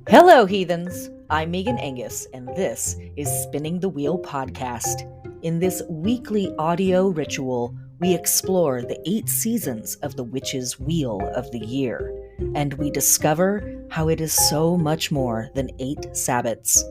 Hello, heathens. I'm Megan Angus, and this is Spinning the Wheel podcast. In this weekly audio ritual, we explore the 8 seasons of the witch's wheel of the year, and we discover how it is so much more than 8 Sabbats.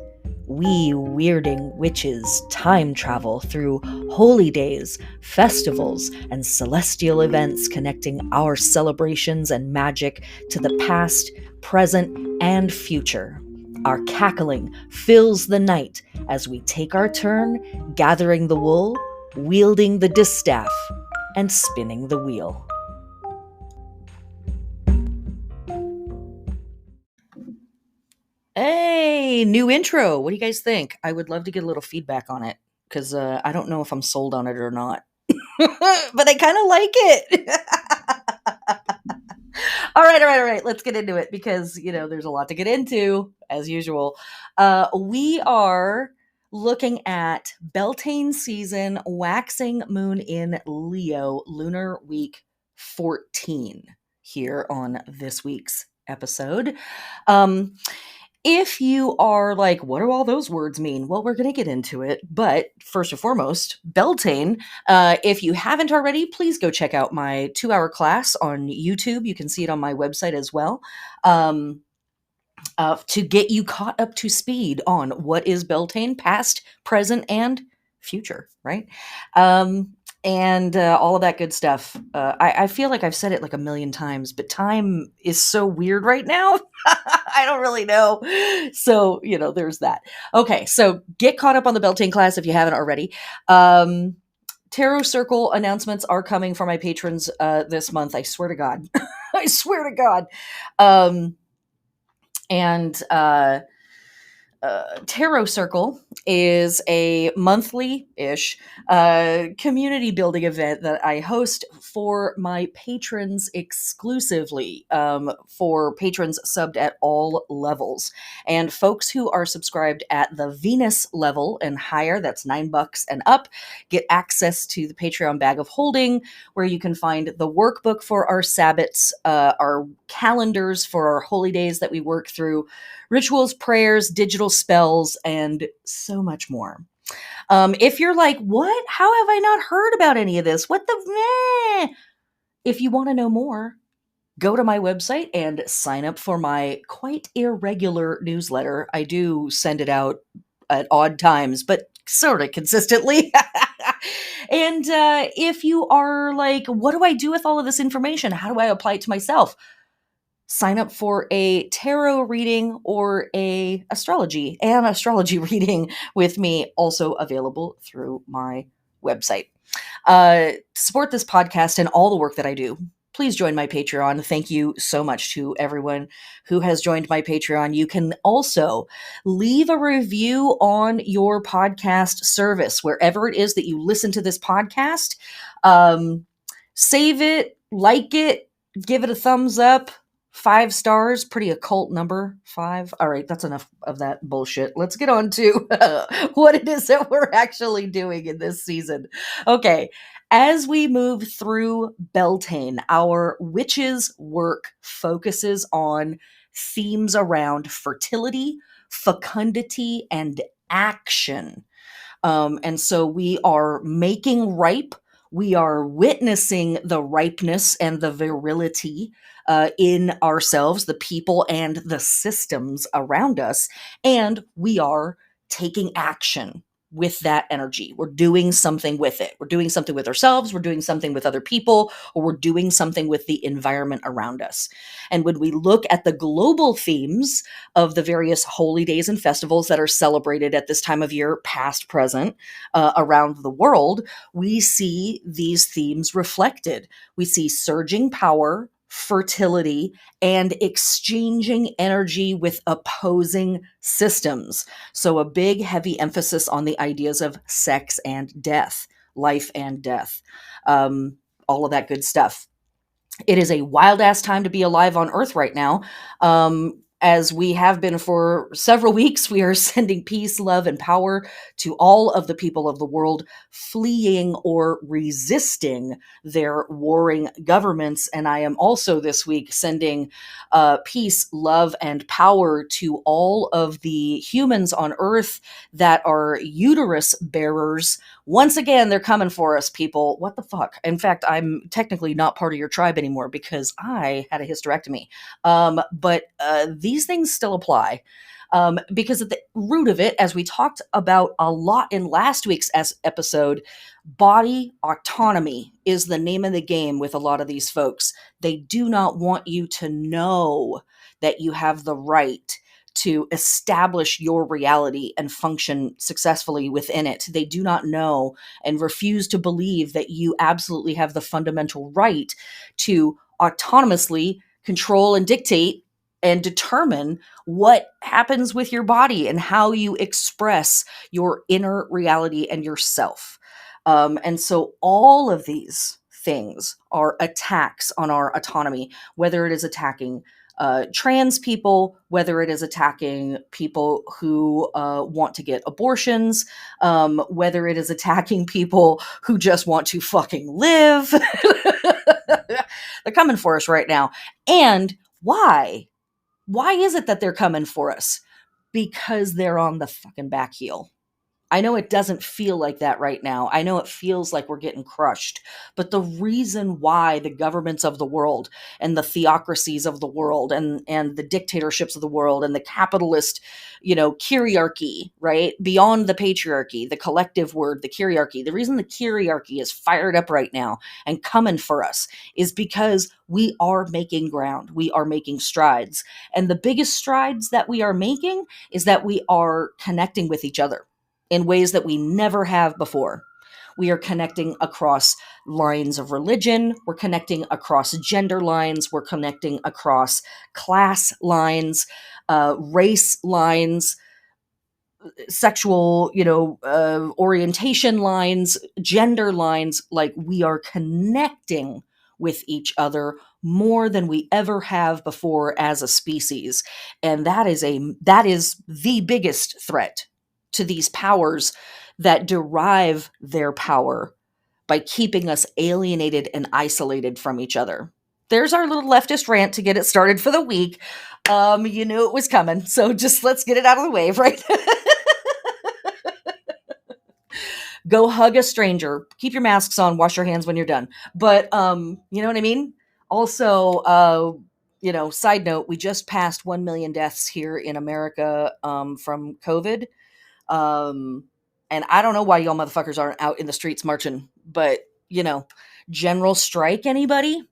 We weirding witches time travel through holy days, festivals, and celestial events connecting our celebrations and magic to the past, present, and future. Our cackling fills the night as we take our turn gathering the wool, wielding the distaff, and spinning the wheel. Hey, new intro. What do you guys think? I would love to get a little feedback on it because I don't know if I'm sold on it or not, but I kind of like it. All right. Let's get into it because, there's a lot to get into, as usual. We are looking at Beltane season, waxing moon in Leo, lunar week 14 here on this week's episode. If you are like, what do all those words mean? Well, we're going to get into it. But first and foremost, Beltane. If you haven't already, please go check out my 2-hour class on YouTube. You can see it on my website as well. To get you caught up to speed on what is Beltane, past, present, and future, right? And all of that good stuff. I feel like I've said it like a million times, but time is so weird right now. I don't really know. So, there's that. Okay, so get caught up on the Beltane class if you haven't already. Tarot Circle announcements are coming for my patrons this month. I swear to God. I swear to God. Tarot Circle is a monthly-ish community building event that I host for my patrons exclusively, for patrons subbed at all levels. And folks who are subscribed at the Venus level and higher, that's $9 and up, get access to the Patreon bag of holding, where you can find the workbook for our Sabbats, our calendars for our holy days that we work through, rituals, prayers, digital spells, and so much more. If you're like, what? How have I not heard about any of this? What the? If you want to know more, go to my website and sign up for my quite irregular newsletter. I do send it out at odd times, but sort of consistently. And if you are like, what do I do with all of this information? How do I apply it to myself? Sign up for a tarot reading or an astrology reading with me, also available through my website. To support this podcast and all the work that I do, please join my Patreon. Thank you so much to everyone who has joined my Patreon. You can also leave a review on your podcast service, wherever it is that you listen to this podcast. Save it, like it, give it a thumbs up. 5 stars, pretty occult number, 5. All right, that's enough of that bullshit. Let's get on to what it is that we're actually doing in this season. Okay, as we move through Beltane, our witches' work focuses on themes around fertility, fecundity, and action. And so we are making ripe. We are witnessing the ripeness and the virility in ourselves, the people, and the systems around us. And we are taking action with that energy. We're doing something with it. We're doing something with ourselves. We're doing something with other people, or we're doing something with the environment around us. And when we look at the global themes of the various holy days and festivals that are celebrated at this time of year, past, present, around the world, we see these themes reflected. We see surging power, fertility, and exchanging energy with opposing systems. So a big, heavy emphasis on the ideas of sex and death, life and death, all of that good stuff. It is a wild-ass time to be alive on Earth right now. as we have been for several weeks, we are sending peace, love, and power to all of the people of the world fleeing or resisting their warring governments. And I am also this week sending peace, love, and power to all of the humans on Earth that are uterus bearers. Once again, they're coming for us, people. What the fuck? In fact, I'm technically not part of your tribe anymore because I had a hysterectomy. But these things still apply. Because at the root of it, as we talked about a lot in last week's episode, body autonomy is the name of the game with a lot of these folks. They do not want you to know that you have the right to establish your reality and function successfully within it. They do not know and refuse to believe that you absolutely have the fundamental right to autonomously control and dictate and determine what happens with your body and how you express your inner reality and yourself. And so all of these things are attacks on our autonomy, whether it is attacking trans people, whether it is attacking people who want to get abortions, whether it is attacking people who just want to fucking live. They're coming for us right now. And why? Why is it that they're coming for us? Because they're on the fucking back heel. I know it doesn't feel like that right now. I know it feels like we're getting crushed. But the reason why the governments of the world and the theocracies of the world and the dictatorships of the world and the capitalist, kyriarchy, right? Beyond the patriarchy, the collective word, the kyriarchy. The reason the kyriarchy is fired up right now and coming for us is because we are making ground. We are making strides. And the biggest strides that we are making is that we are connecting with each other in ways that we never have before. We are connecting across lines of religion. We're connecting across gender lines. We're connecting across class lines, race lines, sexual, orientation lines, gender lines. Like, we are connecting with each other more than we ever have before as a species. And that is the biggest threat to these powers that derive their power by keeping us alienated and isolated from each other. There's our little leftist rant to get it started for the week. You knew it was coming, so just let's get it out of the way, right? Go hug a stranger. Keep your masks on. Wash your hands when you're done. But you know what I mean? Also, side note, we just passed 1 million deaths here in America from COVID. And I don't know why y'all motherfuckers aren't out in the streets marching, but general strike, anybody?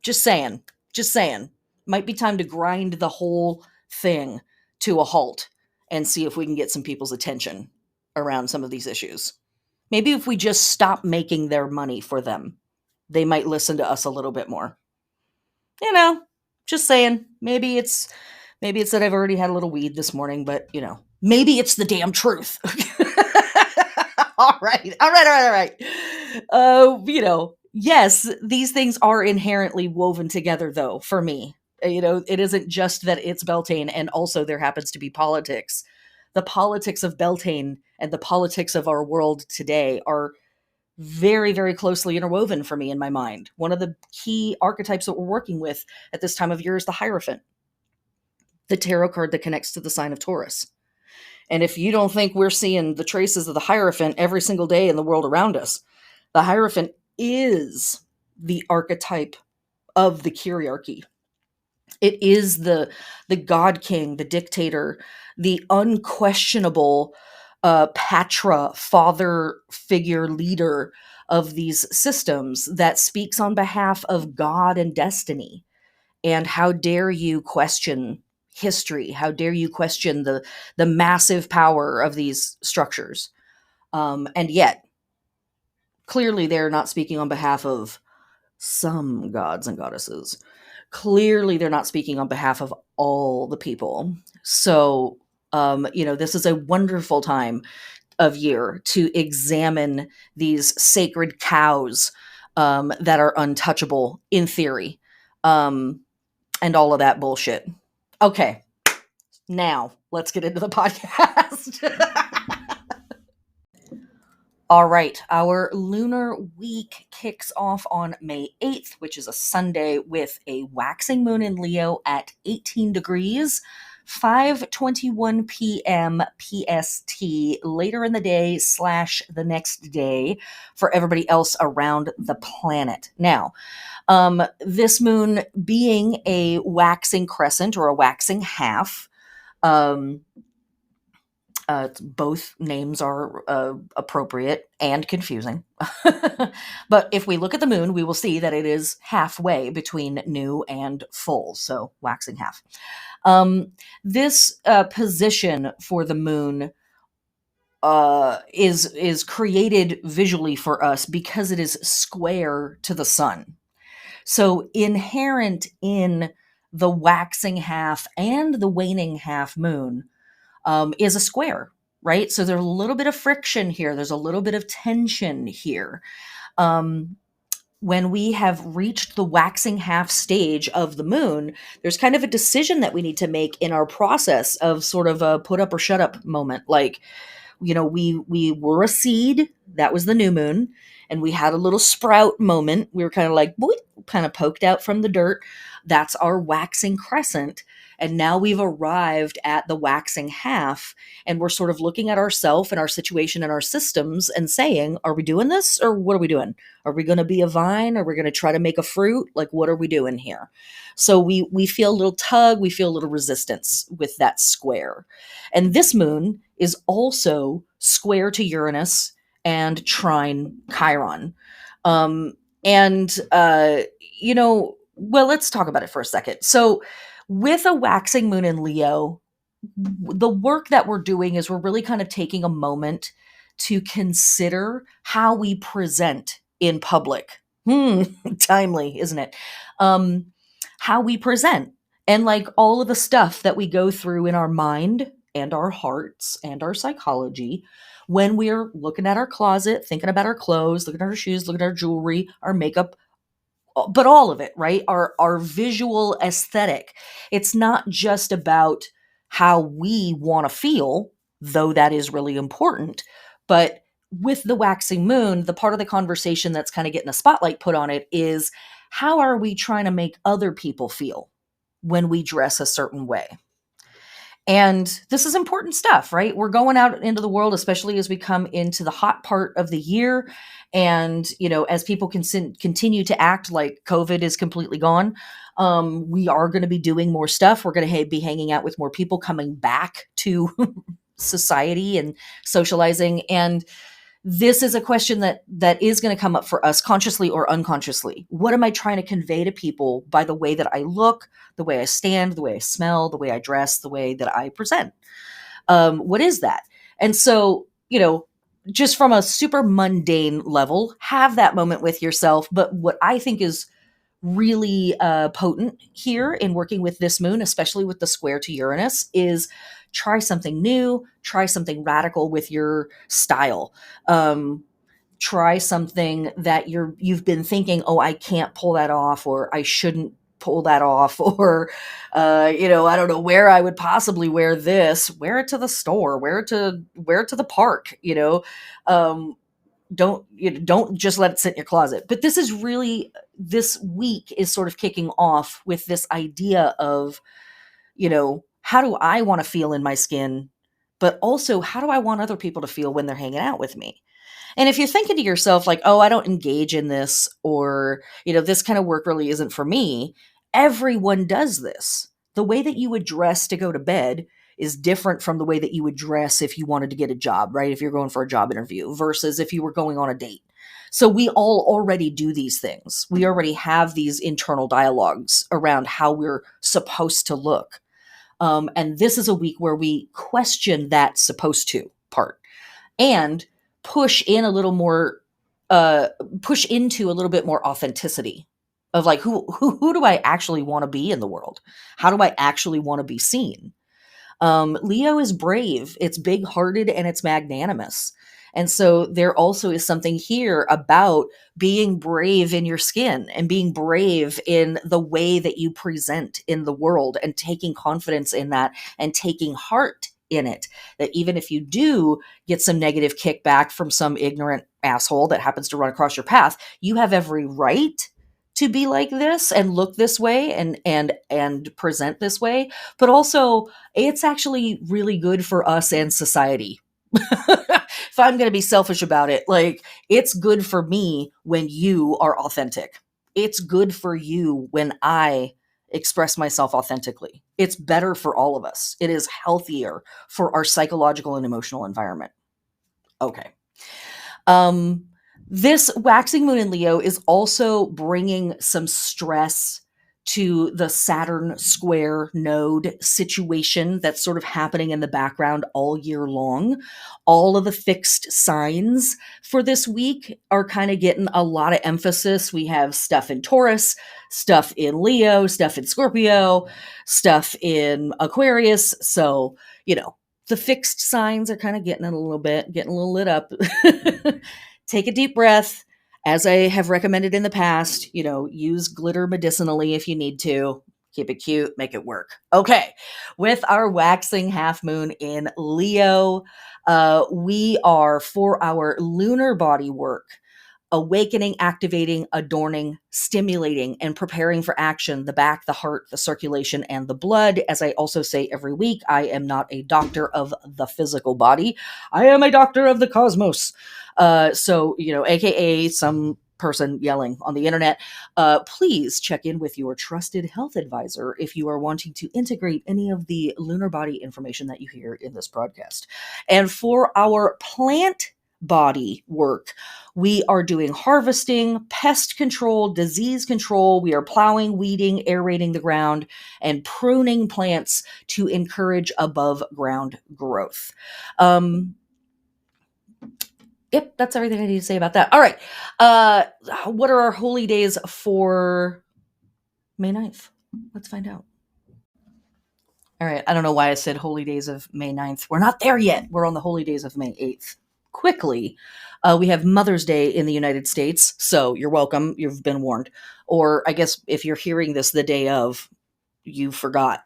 Just saying. Just saying. Might be time to grind the whole thing to a halt and see if we can get some people's attention around some of these issues. Maybe if we just stop making their money for them, they might listen to us a little bit more. Just saying. Maybe it's that I've already had a little weed this morning, but maybe it's the damn truth. All right. Yes, these things are inherently woven together, though, for me. It isn't just that it's Beltane, and also there happens to be politics. The politics of Beltane and the politics of our world today are very, very closely interwoven for me in my mind. One of the key archetypes that we're working with at this time of year is the Hierophant, the tarot card that connects to the sign of Taurus. And if you don't think we're seeing the traces of the Hierophant every single day in the world around us, the Hierophant is the archetype of the kyriarchy. It is the god king, the dictator, the unquestionable patra, father figure leader of these systems that speaks on behalf of God and destiny. And how dare you question history? How dare you question the massive power of these structures? And yet, clearly, they're not speaking on behalf of some gods and goddesses. Clearly, they're not speaking on behalf of all the people. So, this is a wonderful time of year to examine these sacred cows that are untouchable in theory, and all of that bullshit. Okay, Now, let's get into the podcast. All right, our lunar week kicks off on May 8th, which is a Sunday, with a waxing moon in Leo at 18 degrees, 5:21 p.m. PST, later in the day slash the next day for everybody else around the planet. Now, this moon being a waxing crescent or a waxing half, um, both names are appropriate and confusing. But if we look at the moon, we will see that it is halfway between new and full, so waxing half. This position for the moon is created visually for us because it is square to the sun. So inherent in the waxing half and the waning half moon is a square, right? So there's a little bit of friction here. There's a little bit of tension here. When we have reached the waxing half stage of the moon, there's kind of a decision that we need to make in our process of sort of a put up or shut up moment. Like, we were a seed, that was the new moon, and we had a little sprout moment. We were kind of like, boy, kind of poked out from the dirt. That's our waxing crescent. And now we've arrived at the waxing half, and we're sort of looking at ourselves and our situation and our systems and saying, are we doing this, or what are we doing? Are we going to be a vine? Are we going to try to make a fruit? Like, what are we doing here? So we feel a little tug, we feel a little resistance with that square. And this moon is also square to Uranus and trine Chiron. And, well, let's talk about it for a second. So, with a waxing moon in Leo, the work that we're doing is we're really kind of taking a moment to consider how we present in public. Timely, isn't it? How we present, and like all of the stuff that we go through in our mind and our hearts and our psychology when we're looking at our closet, thinking about our clothes, looking at our shoes, looking at our jewelry, our makeup, but all of it, right? Our visual aesthetic. It's not just about how we want to feel, though that is really important. But with the waxing moon, the part of the conversation that's kind of getting the spotlight put on it is, how are we trying to make other people feel when we dress a certain way? And this is important stuff, right? We're going out into the world, especially as we come into the hot part of the year. And, as people continue to act like COVID is completely gone, we are going to be doing more stuff. We're going to be hanging out with more people, coming back to society and socializing. And this is a question that is going to come up for us, consciously or unconsciously. What am I trying to convey to people by the way that I look, the way I stand, the way I smell, the way I dress, the way that I present? What is that? And so, just from a super mundane level, have that moment with yourself. But what I think is really potent here in working with this moon, especially with the square to Uranus, is try something new, try something radical with your style. Try something that you've been thinking, oh, I can't pull that off, or I shouldn't pull that off, or I don't know where I would possibly wear this. Wear it to the store, wear it to the park. Don't just let it sit in your closet. But this week is sort of kicking off with this idea of, how do I want to feel in my skin, but also how do I want other people to feel when they're hanging out with me? And if you're thinking to yourself like, oh, I don't engage in this, or, this kind of work really isn't for me, everyone does this. The way that you would dress to go to bed is different from the way that you would dress if you wanted to get a job, right? If you're going for a job interview versus if you were going on a date. So we all already do these things. We already have these internal dialogues around how we're supposed to look. And this is a week where we question that supposed to part and push into a little bit more authenticity of like, who do I actually want to be in the world? How do I actually want to be seen? Leo is brave, it's big-hearted, and it's magnanimous. And so there also is something here about being brave in your skin and being brave in the way that you present in the world and taking confidence in that and taking heart in it. That even if you do get some negative kickback from some ignorant asshole that happens to run across your path, you have every right to be like this and look this way and present this way. But also, it's actually really good for us and society. If I'm going to be selfish about it, like, it's good for me when you are authentic. It's good for you when I express myself authentically. It's better for all of us. It is healthier for our psychological and emotional environment. Okay. Um, this waxing moon in Leo is also bringing some stress to the Saturn square node situation that's sort of happening in the background all year long. All of the fixed signs for this week are kind of getting a lot of emphasis. We have stuff in Taurus, stuff in Leo, stuff in Scorpio, stuff in Aquarius. So, the fixed signs are kind of getting getting a little lit up. Take a deep breath. As I have recommended in the past, use glitter medicinally if you need to. Keep it cute, make it work. Okay, with our waxing half moon in Leo, we are for our lunar body work, awakening, activating, adorning, stimulating, and preparing for action the back, the heart, the circulation, and the blood. As I also say every week, I am not a doctor of the physical body. I am a doctor of the cosmos. AKA some person yelling on the internet, please check in with your trusted health advisor if you are wanting to integrate any of the lunar body information that you hear in this broadcast. And for our plant body work, we are doing harvesting, pest control, disease control. We are plowing, weeding, aerating the ground, and pruning plants to encourage above ground growth. Yep, that's everything I need to say about that. All right. What are our holy days for May 9th? Let's find out. All right. I don't know why I said holy days of May 9th. We're not there yet. We're on the holy days of May 8th. Quickly, we have Mother's Day in the United States. So you're welcome. You've been warned. Or I guess if you're hearing this the day of, you forgot.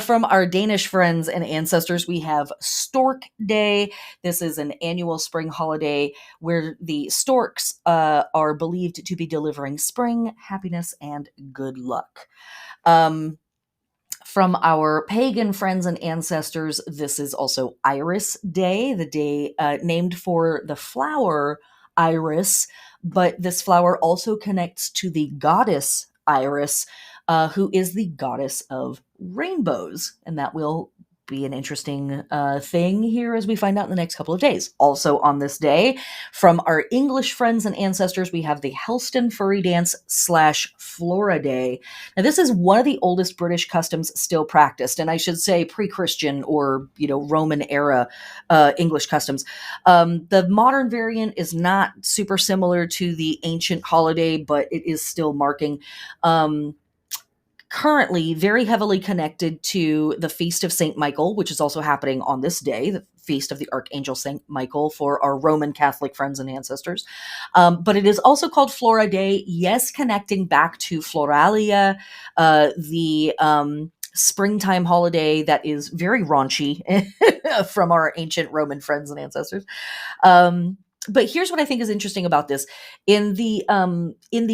From our Danish friends and ancestors, we have Stork Day. This is an annual spring holiday where the storks are believed to be delivering spring, happiness, and good luck. From our pagan friends and ancestors, this is also Iris Day, the day named for the flower iris, but this flower also connects to the goddess Iris, who is the goddess of rainbows, and that will be an interesting thing here as we find out in the next couple of days. Also on this day, from our English friends and ancestors, we have the Helston Furry Dance / Flora Day. Now, this is one of the oldest British customs still practiced, and I should say pre-Christian or Roman era English customs. The modern variant is not super similar to the ancient holiday, but it is still marking. Currently very heavily connected to the Feast of St. Michael, which is also happening on this day, the Feast of the Archangel St. Michael for our Roman Catholic friends and ancestors. But it is also called Flora Day, yes, connecting back to Floralia, the springtime holiday that is very raunchy from our ancient Roman friends and ancestors. But here's what I think is interesting about this. In the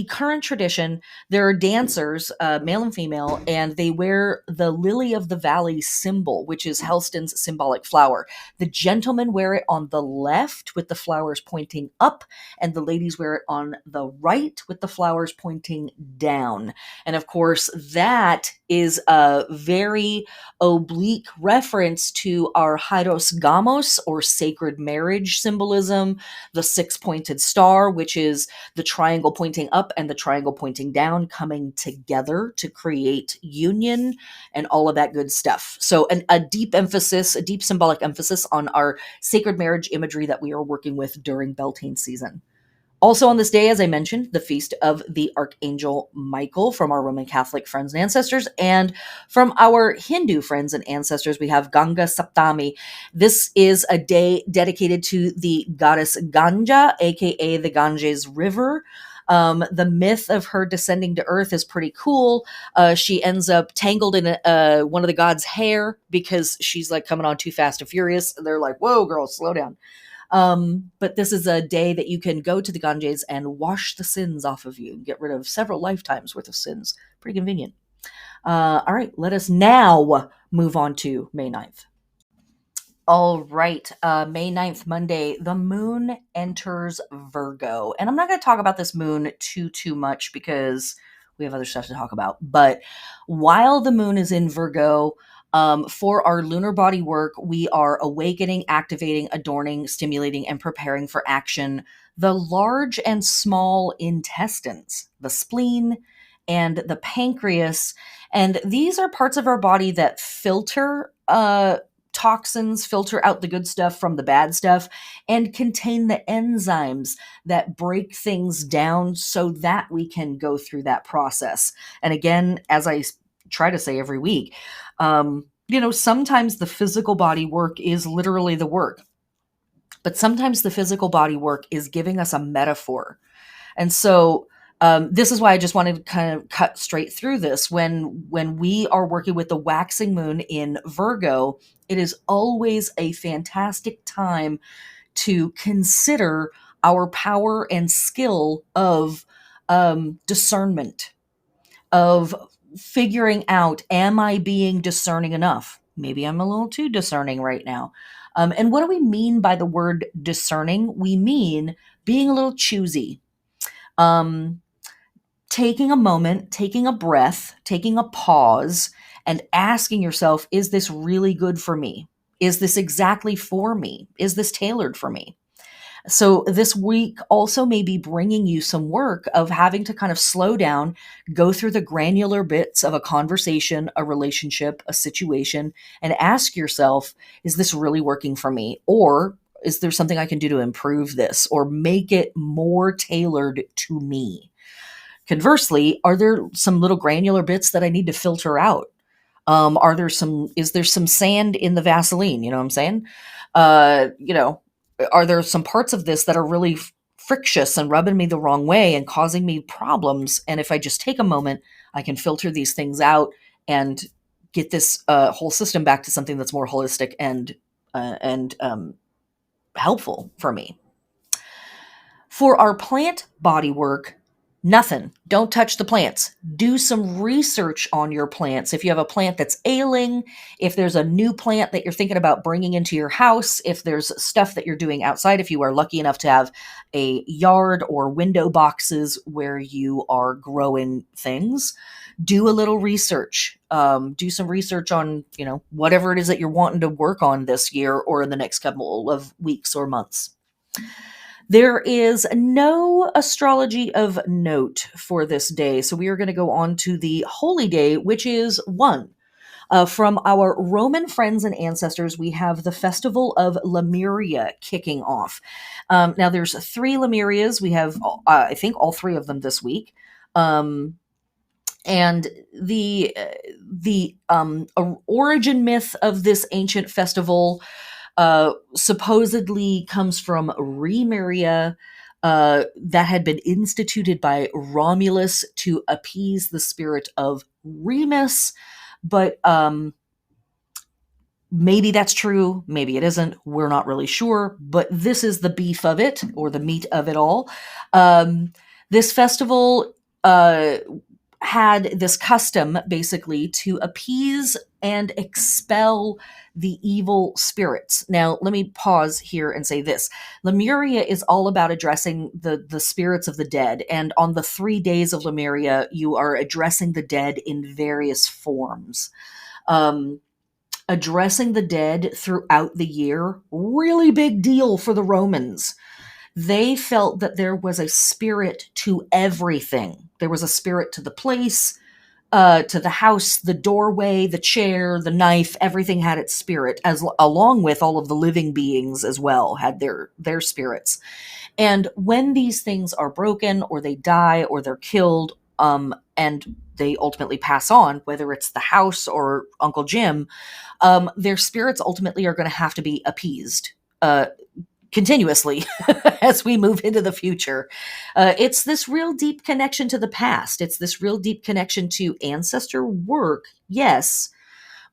current tradition, there are dancers, male and female, and they wear the lily of the valley symbol, which is Helston's symbolic flower. The gentlemen wear it on the left with the flowers pointing up, and the ladies wear it on the right with the flowers pointing down. And of course, that is a very oblique reference to our Hieros Gamos, or sacred marriage symbolism, the six-pointed star, which is the triangle pointing up and the triangle pointing down coming together to create union and all of that good stuff. So a deep symbolic emphasis on our sacred marriage imagery that we are working with during Beltane season. Also on this day, as I mentioned, the feast of the Archangel Michael from our Roman Catholic friends and ancestors, and from our Hindu friends and ancestors, we have Ganga Saptami. This is a day dedicated to the goddess Ganga, aka the Ganges River. The myth of her descending to earth is pretty cool. She ends up tangled in one of the gods' hair because she's like coming on too fast and furious. And they're like, "Whoa, girl, slow down." But this is a day that you can go to the Ganges and wash the sins off of you, get rid of several lifetimes worth of sins. Pretty convenient. All right, let us now move on to May 9th. All right, May 9th, Monday, the moon enters Virgo. And I'm not going to talk about this moon too much because we have other stuff to talk about. But while the moon is in Virgo, for our lunar body work, we are awakening, activating, adorning, stimulating, and preparing for action the large and small intestines, the spleen, and the pancreas. And these are parts of our body that filter toxins, filter out the good stuff from the bad stuff, and contain the enzymes that break things down so that we can go through that process. And again, as I try to say every week, sometimes the physical body work is literally the work, but sometimes the physical body work is giving us a metaphor. And so this is why I just wanted to kind of cut straight through this. When we are working with the waxing moon in Virgo, it is always a fantastic time to consider our power and skill of discernment, of figuring out, am I being discerning enough? Maybe I'm a little too discerning right now. And what do we mean by the word discerning? We mean being a little choosy. Um, Taking a moment, taking a breath, taking a pause, and asking yourself, is this really good for me? Is this exactly for me? Is this tailored for me? So this week also may be bringing you some work of having to kind of slow down, go through the granular bits of a conversation, a relationship, a situation, and ask yourself, is this really working for me? Or is there something I can do to improve this or make it more tailored to me? Conversely, are there some little granular bits that I need to filter out? Is there some sand in the Vaseline? You know what I'm saying? Uh, you know, are there some parts of this that are really frictious and rubbing me the wrong way and causing me problems? And if I just take a moment, I can filter these things out and get this whole system back to something that's more holistic and helpful for me. For our plant body work, nothing. Don't touch the plants. Do some research on your plants. If you have a plant that's ailing, if there's a new plant that you're thinking about bringing into your house, if there's stuff that you're doing outside, if you are lucky enough to have a yard or window boxes where you are growing things, do a little research. Do some research on, whatever it is that you're wanting to work on this year or in the next couple of weeks or months. There is no astrology of note for this day, so we are going to go on to the holy day, which is one. From our Roman friends and ancestors, we have the festival of Lemuria kicking off. Now, there's 3 Lemurias. We have, I think, all 3 of them this week. And the origin myth of this ancient festival supposedly comes from Remuria, that had been instituted by Romulus to appease the spirit of Remus. But maybe that's true, maybe it isn't. We're not really sure. But this is the beef of it, or the meat of it all. This festival had this custom basically to appease and expel the evil spirits. Now, let me pause here and say this. Lemuria is all about addressing the spirits of the dead. And on the 3 days of Lemuria, you are addressing the dead in various forms. Addressing the dead throughout the year, really big deal for the Romans. They felt that there was a spirit to everything. There was a spirit to the place. to the house, the doorway, the chair, the knife, everything had its spirit, as along with all of the living beings as well had their spirits. And when these things are broken or they die or they're killed, and they ultimately pass on, whether it's the house or Uncle Jim, their spirits ultimately are going to have to be appeased. Continuously as we move into the future. It's this real deep connection to the past. It's this real deep connection to ancestor work, yes.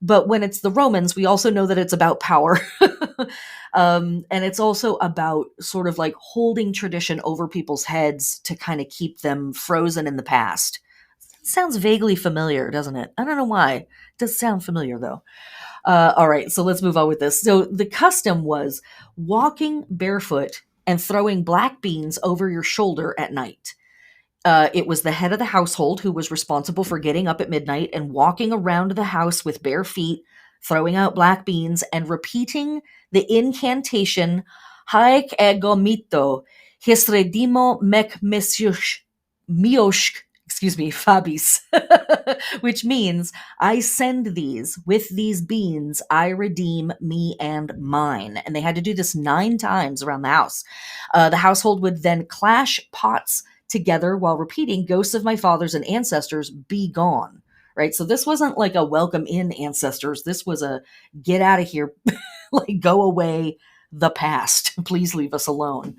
But when it's the Romans, we also know that it's about power. And it's also about sort of like holding tradition over people's heads to kind of keep them frozen in the past. Sounds vaguely familiar, doesn't it? I don't know why. It does sound familiar, though. All right, so let's move on with this. So the custom was walking barefoot and throwing black beans over your shoulder at night. It was the head of the household who was responsible for getting up at midnight and walking around the house with bare feet, throwing out black beans, and repeating the incantation, Haec ego mito, hisredimo mec mioshk, excuse me, Fabis, which means, I send these, with these beans, I redeem me and mine. And they had to do this 9 times around the house. The household would then clash pots together while repeating, ghosts of my fathers and ancestors, be gone. Right? So this wasn't like a welcome in ancestors. This was a get out of here, like go away, the past. Please leave us alone.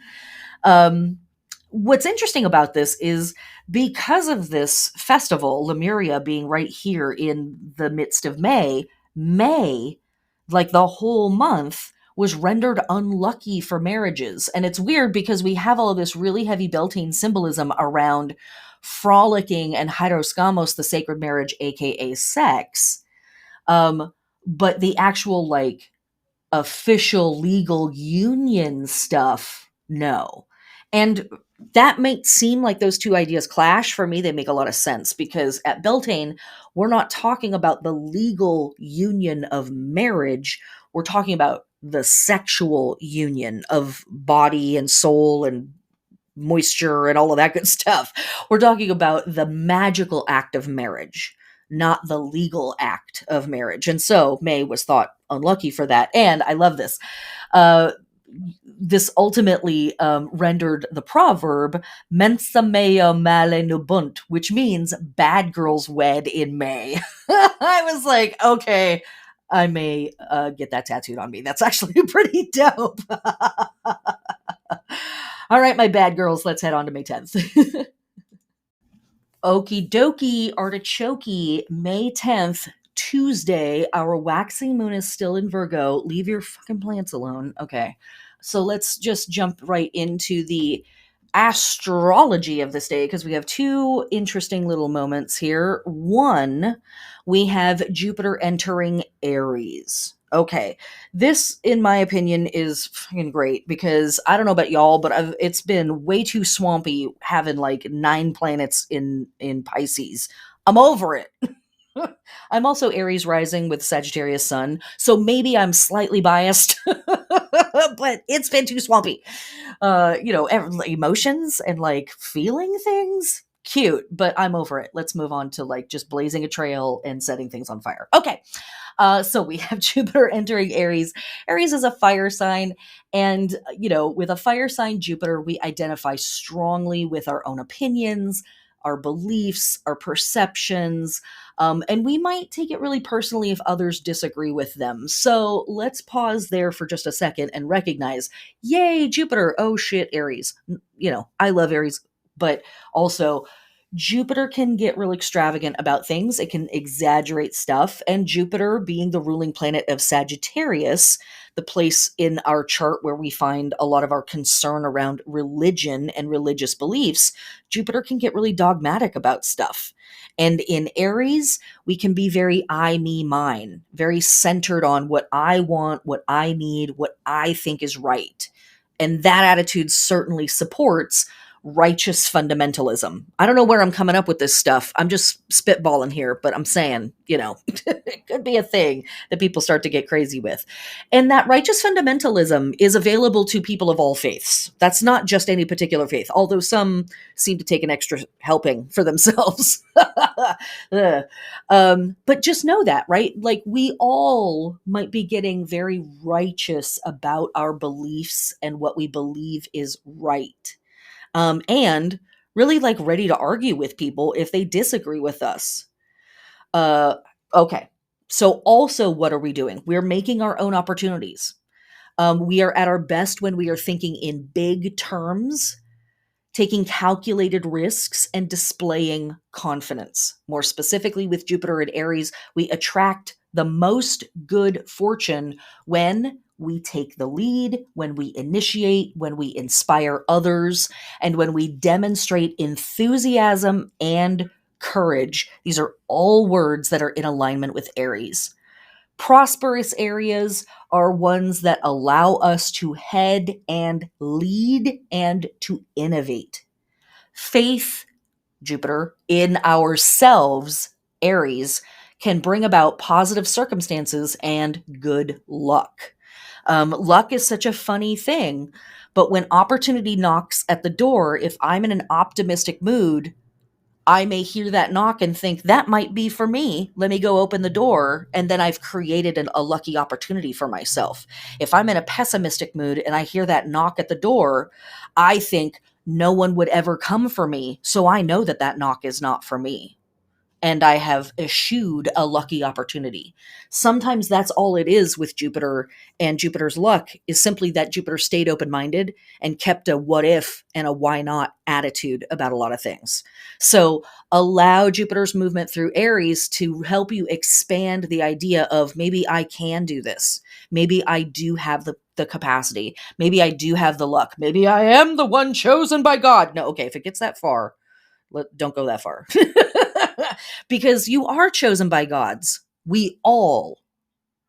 What's interesting about this is because of this festival, Lemuria being right here in the midst of May, like the whole month, was rendered unlucky for marriages. And it's weird because we have all of this really heavy Beltane symbolism around frolicking and hieroskamos, the sacred marriage, aka sex. But the actual like official legal union stuff, no. And that might seem like those two ideas clash. For me, they make a lot of sense because at Beltane, we're not talking about the legal union of marriage. We're talking about the sexual union of body and soul and moisture and all of that good stuff. We're talking about the magical act of marriage, not the legal act of marriage. And so May was thought unlucky for that. And I love this. This ultimately rendered the proverb mensa mea male nubunt, which means bad girls wed in May. I was like, okay, I may get that tattooed on me. That's actually pretty dope. All right, my bad girls, let's head on to May 10th. Okie dokie, artichoke, May 10th, Tuesday. Our waxing moon is still in Virgo. Leave your fucking plants alone. Okay. So let's just jump right into the astrology of this day because we have 2 interesting little moments here. One, we have Jupiter entering Aries. Okay, this, in my opinion, is fucking great because I don't know about y'all, but it's been way too swampy having like 9 planets in Pisces. I'm over it. I'm also Aries rising with Sagittarius sun, so maybe I'm slightly biased, but it's been too swampy. Emotions and like feeling things, cute, but I'm over it. Let's move on to like just blazing a trail and setting things on fire. Okay. So we have Jupiter entering Aries. Aries is a fire sign. And, with a fire sign Jupiter, we identify strongly with our own opinions, our beliefs, our perceptions, and we might take it really personally if others disagree with them. So let's pause there for just a second and recognize, yay, Jupiter. Oh shit, Aries. I love Aries, but also Jupiter can get real extravagant about things. It can exaggerate stuff. And Jupiter, being the ruling planet of Sagittarius, the place in our chart where we find a lot of our concern around religion and religious beliefs, Jupiter can get really dogmatic about stuff. And in Aries, we can be very I, me, mine, very centered on what I want, what I need, what I think is right. And that attitude certainly supports righteous fundamentalism. I don't know where I'm coming up with this stuff. I'm just spitballing here, but I'm saying, it could be a thing that people start to get crazy with. And that righteous fundamentalism is available to people of all faiths. That's not just any particular faith, although some seem to take an extra helping for themselves. But just know that, right? Like, we all might be getting very righteous about our beliefs and what we believe is right. And really, like, ready to argue with people if they disagree with us. Okay. So also, what are we doing? We're making our own opportunities. We are at our best when we are thinking in big terms, taking calculated risks, and displaying confidence. More specifically, with Jupiter in Aries, we attract the most good fortune when we take the lead, when we initiate, when we inspire others, and when we demonstrate enthusiasm and courage. These are all words that are in alignment with Aries. Prosperous areas are ones that allow us to head and lead and to innovate. Faith, Jupiter, in ourselves, Aries, can bring about positive circumstances and good luck. Luck is such a funny thing, but when opportunity knocks at the door, if I'm in an optimistic mood, I may hear that knock and think that might be for me. Let me go open the door. And then I've created a lucky opportunity for myself. If I'm in a pessimistic mood and I hear that knock at the door, I think no one would ever come for me. So I know that that knock is not for me. And I have eschewed a lucky opportunity. Sometimes that's all it is with Jupiter, and Jupiter's luck is simply that Jupiter stayed open-minded and kept a what if and a why not attitude about a lot of things. So allow Jupiter's movement through Aries to help you expand the idea of, maybe I can do this. Maybe I do have the capacity. Maybe I do have the luck. Maybe I am the one chosen by God. No, okay, if it gets that far, don't go that far. Because you are chosen by gods. We all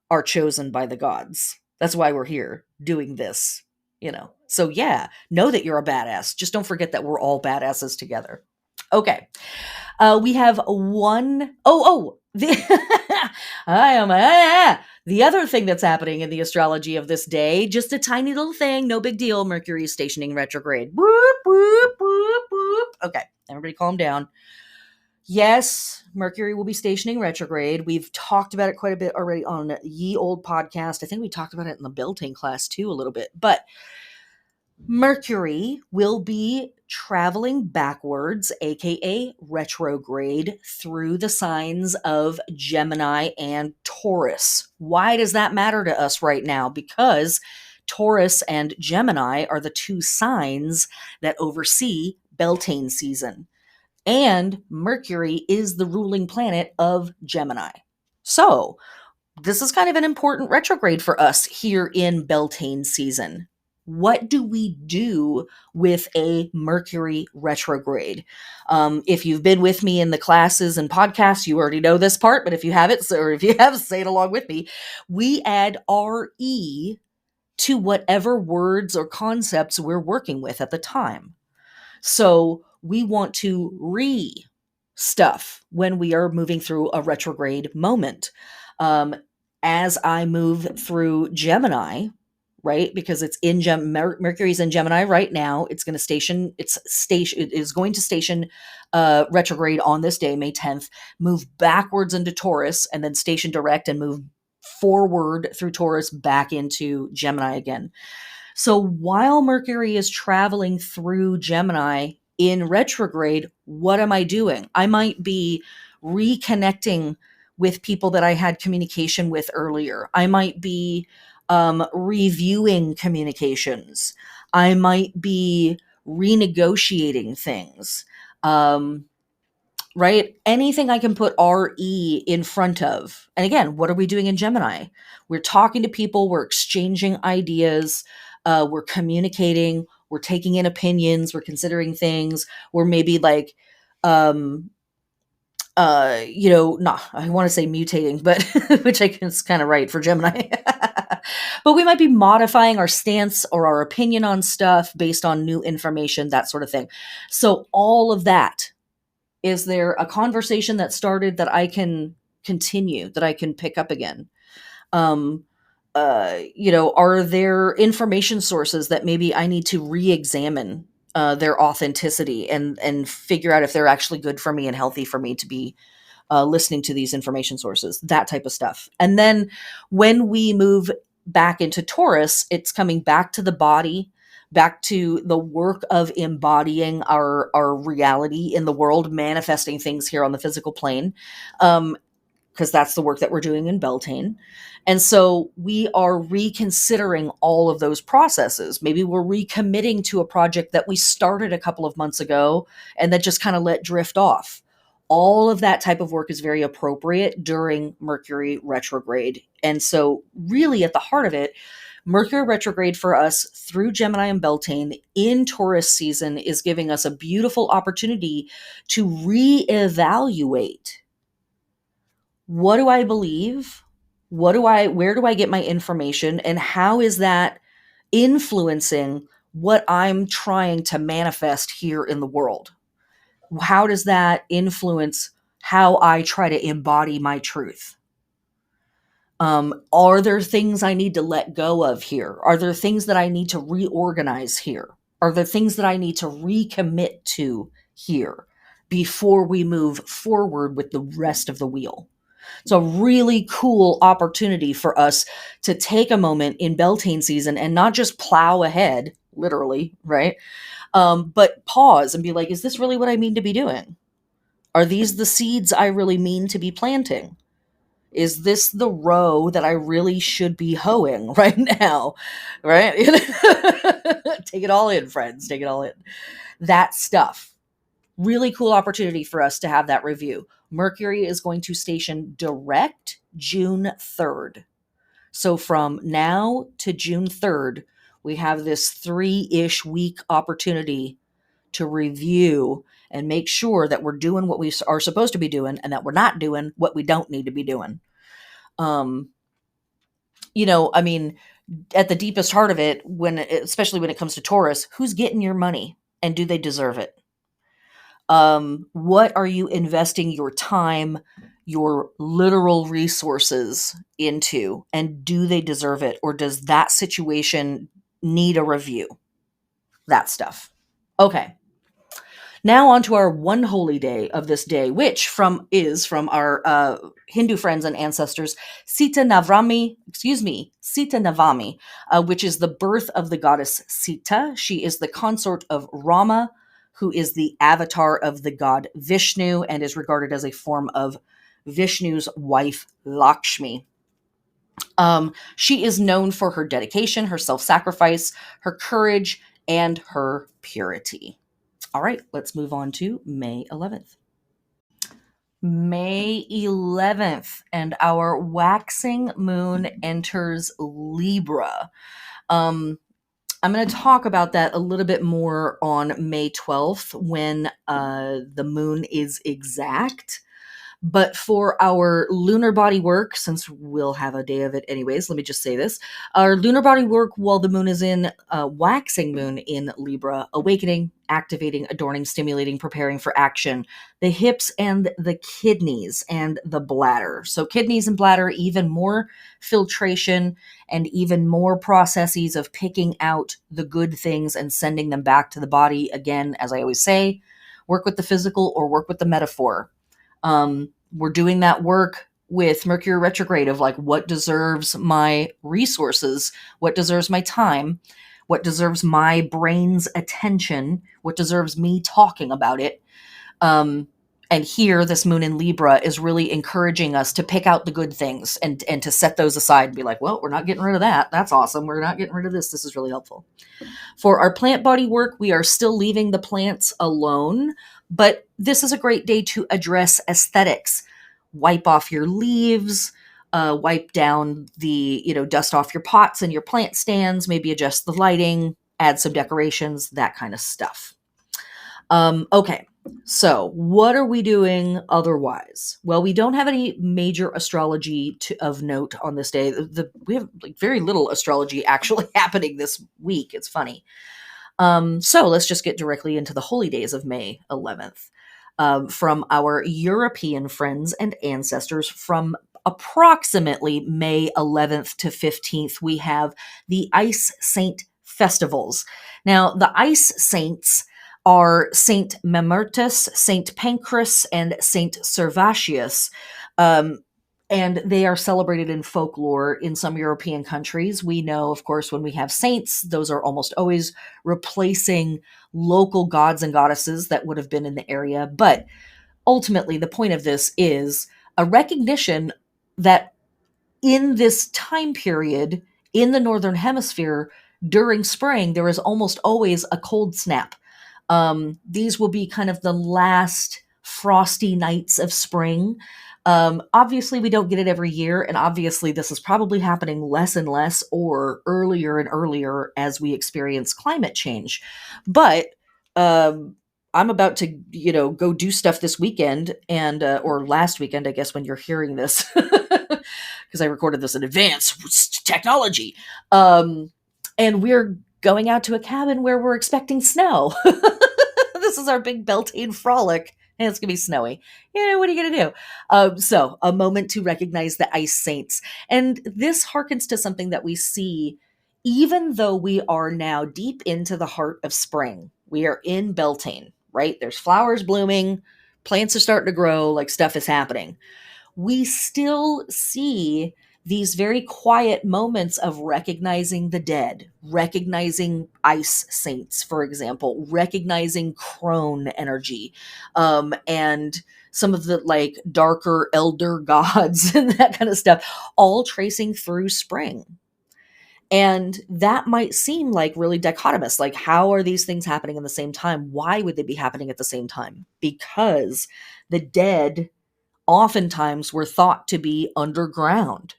are chosen by the gods. That's why we're here doing this. So yeah, know that you're a badass. Just don't forget that we're all badasses together. Okay. We have one I am the other thing that's happening in the astrology of this day, just a tiny little thing, no big deal. Mercury is stationing retrograde. Whoop, whoop, whoop, whoop. Okay, everybody calm down. Yes, Mercury will be stationing retrograde. We've talked about it quite a bit already on Ye Old Podcast. I think we talked about it in the Beltane class too a little bit. But Mercury will be traveling backwards, aka retrograde, through the signs of Gemini and Taurus. Why does that matter to us right now? Because Taurus and Gemini are the two signs that oversee Beltane season. And Mercury is the ruling planet of Gemini. So, this is kind of an important retrograde for us here in Beltane season. What do we do with a Mercury retrograde? If you've been with me in the classes and podcasts, you already know this part, but if you haven't, or if you have, say it along with me. We add RE to whatever words or concepts we're working with at the time. So we want to stuff when we are moving through a retrograde moment. As I move through Gemini, right? Because it's in Mercury's in Gemini right now. It's going to station. It is going to station retrograde on this day, May 10th. Move backwards into Taurus, and then station direct and move forward through Taurus back into Gemini again. So while Mercury is traveling through Gemini in retrograde, what am I doing? I might be reconnecting with people that I had communication with earlier. I might be reviewing communications. I might be renegotiating things. Right? Anything I can put RE in front of. And again, what are we doing in Gemini? We're talking to people, we're exchanging ideas, we're communicating, we're taking in opinions, we're considering things, we're maybe like not, I want to say mutating, but which I guess is kind of right for Gemini. But we might be modifying our stance or our opinion on stuff based on new information, that sort of thing. So all of that, is there a conversation that started that I can continue, that I can pick up again? Um, are there information sources that maybe I need to re-examine their authenticity and figure out if they're actually good for me and healthy for me to be listening to these information sources, that type of stuff. And then when we move back into Taurus, it's coming back to the body, back to the work of embodying our reality in the world, manifesting things here on the physical plane. Because that's the work that we're doing in Beltane. And so we are reconsidering all of those processes. Maybe we're recommitting to a project that we started a couple of months ago and that just kind of let drift off. All of that type of work is very appropriate during Mercury retrograde. And so, really, at the heart of it, Mercury retrograde for us through Gemini and Beltane in Taurus season is giving us a beautiful opportunity to reevaluate, what do I believe? Where do I get my information? And how is that influencing what I'm trying to manifest here in the world? How does that influence how I try to embody my truth? Are there things I need to let go of here? Are there things that I need to reorganize here? Are there things that I need to recommit to here before we move forward with the rest of the wheel? It's a really cool opportunity for us to take a moment in Beltane season and not just plow ahead, literally, right? But pause and be like, is this really what I mean to be doing? Are these the seeds I really mean to be planting? Is this the row that I really should be hoeing right now? Right? Take it all in, friends. Take it all in. That stuff. Really cool opportunity for us to have that review. Mercury is going to station direct June 3rd. So from now to June 3rd, we have this 3-ish week opportunity to review and make sure that we're doing what we are supposed to be doing and that we're not doing what we don't need to be doing. I mean, at the deepest heart of it, especially when it comes to Taurus, who's getting your money and do they deserve it? What are you investing your time, your literal resources into, and do they deserve it? Or does that situation need a review? That stuff. Okay. Now on to our one holy day of this day, which is from our Hindu friends and ancestors, Sita Navami, which is the birth of the goddess Sita. She is the consort of Rama, who is the avatar of the god Vishnu and is regarded as a form of Vishnu's wife, Lakshmi. She is known for her dedication, her self-sacrifice, her courage, and her purity. All right, let's move on to May 11th. May 11th, and our waxing moon enters Libra. I'm going to talk about that a little bit more on May 12th when the moon is exact. But for our lunar body work, since we'll have a day of it anyways, let me just say this. Our lunar body work while the moon is in waxing moon in Libra, awakening, activating, adorning, stimulating, preparing for action, the hips and the kidneys and the bladder. So kidneys and bladder, even more filtration and even more processes of picking out the good things and sending them back to the body. Again, as I always say, work with the physical or work with the metaphor. We're doing that work with Mercury retrograde of like, what deserves my resources? What deserves my time? What deserves my brain's attention? What deserves me talking about it? And here, this moon in Libra is really encouraging us to pick out the good things and to set those aside and be like, well, we're not getting rid of that. That's awesome. We're not getting rid of this. This is really helpful. For our plant body work, we are still leaving the plants alone, but this is a great day to address aesthetics. Wipe off your leaves, wipe down dust off your pots and your plant stands, maybe adjust the lighting, add some decorations, that kind of stuff. Okay, So, what are we doing otherwise? Well, we don't have any major astrology of note on this day. We have like very little astrology actually happening this week. It's funny. So let's just get directly into the holy days of May 11th. From our European friends and ancestors, from approximately May 11th to 15th, we have the Ice Saint festivals. Now, the Ice Saints are Saint Mamertus, Saint Pancras, and Saint Servatius. Um, and they are celebrated in folklore in some European countries. We know, of course, when we have saints, those are almost always replacing local gods and goddesses that would have been in the area. But ultimately, the point of this is a recognition that in this time period in the Northern Hemisphere during spring, there is almost always a cold snap. These will be kind of the last frosty nights of spring. Obviously, we don't get it every year, and obviously, this is probably happening less and less or earlier and earlier as we experience climate change. But I'm about to, go do stuff this weekend and or last weekend, I guess, when you're hearing this, because I recorded this in advance. Technology, and we're going out to a cabin where we're expecting snow. This is our big Beltane frolic, and it's gonna be snowy. What are you gonna do? So, a moment to recognize the ice saints, and this harkens to something that we see, even though we are now deep into the heart of spring. We are in Beltane, right? There's flowers blooming, plants are starting to grow, like stuff is happening. We still see these very quiet moments of recognizing the dead, recognizing ice saints, for example, recognizing crone energy, and some of the like darker elder gods and that kind of stuff, all tracing through spring. And that might seem like really dichotomous. Like, how are these things happening at the same time? Why would they be happening at the same time? Because the dead oftentimes were thought to be underground.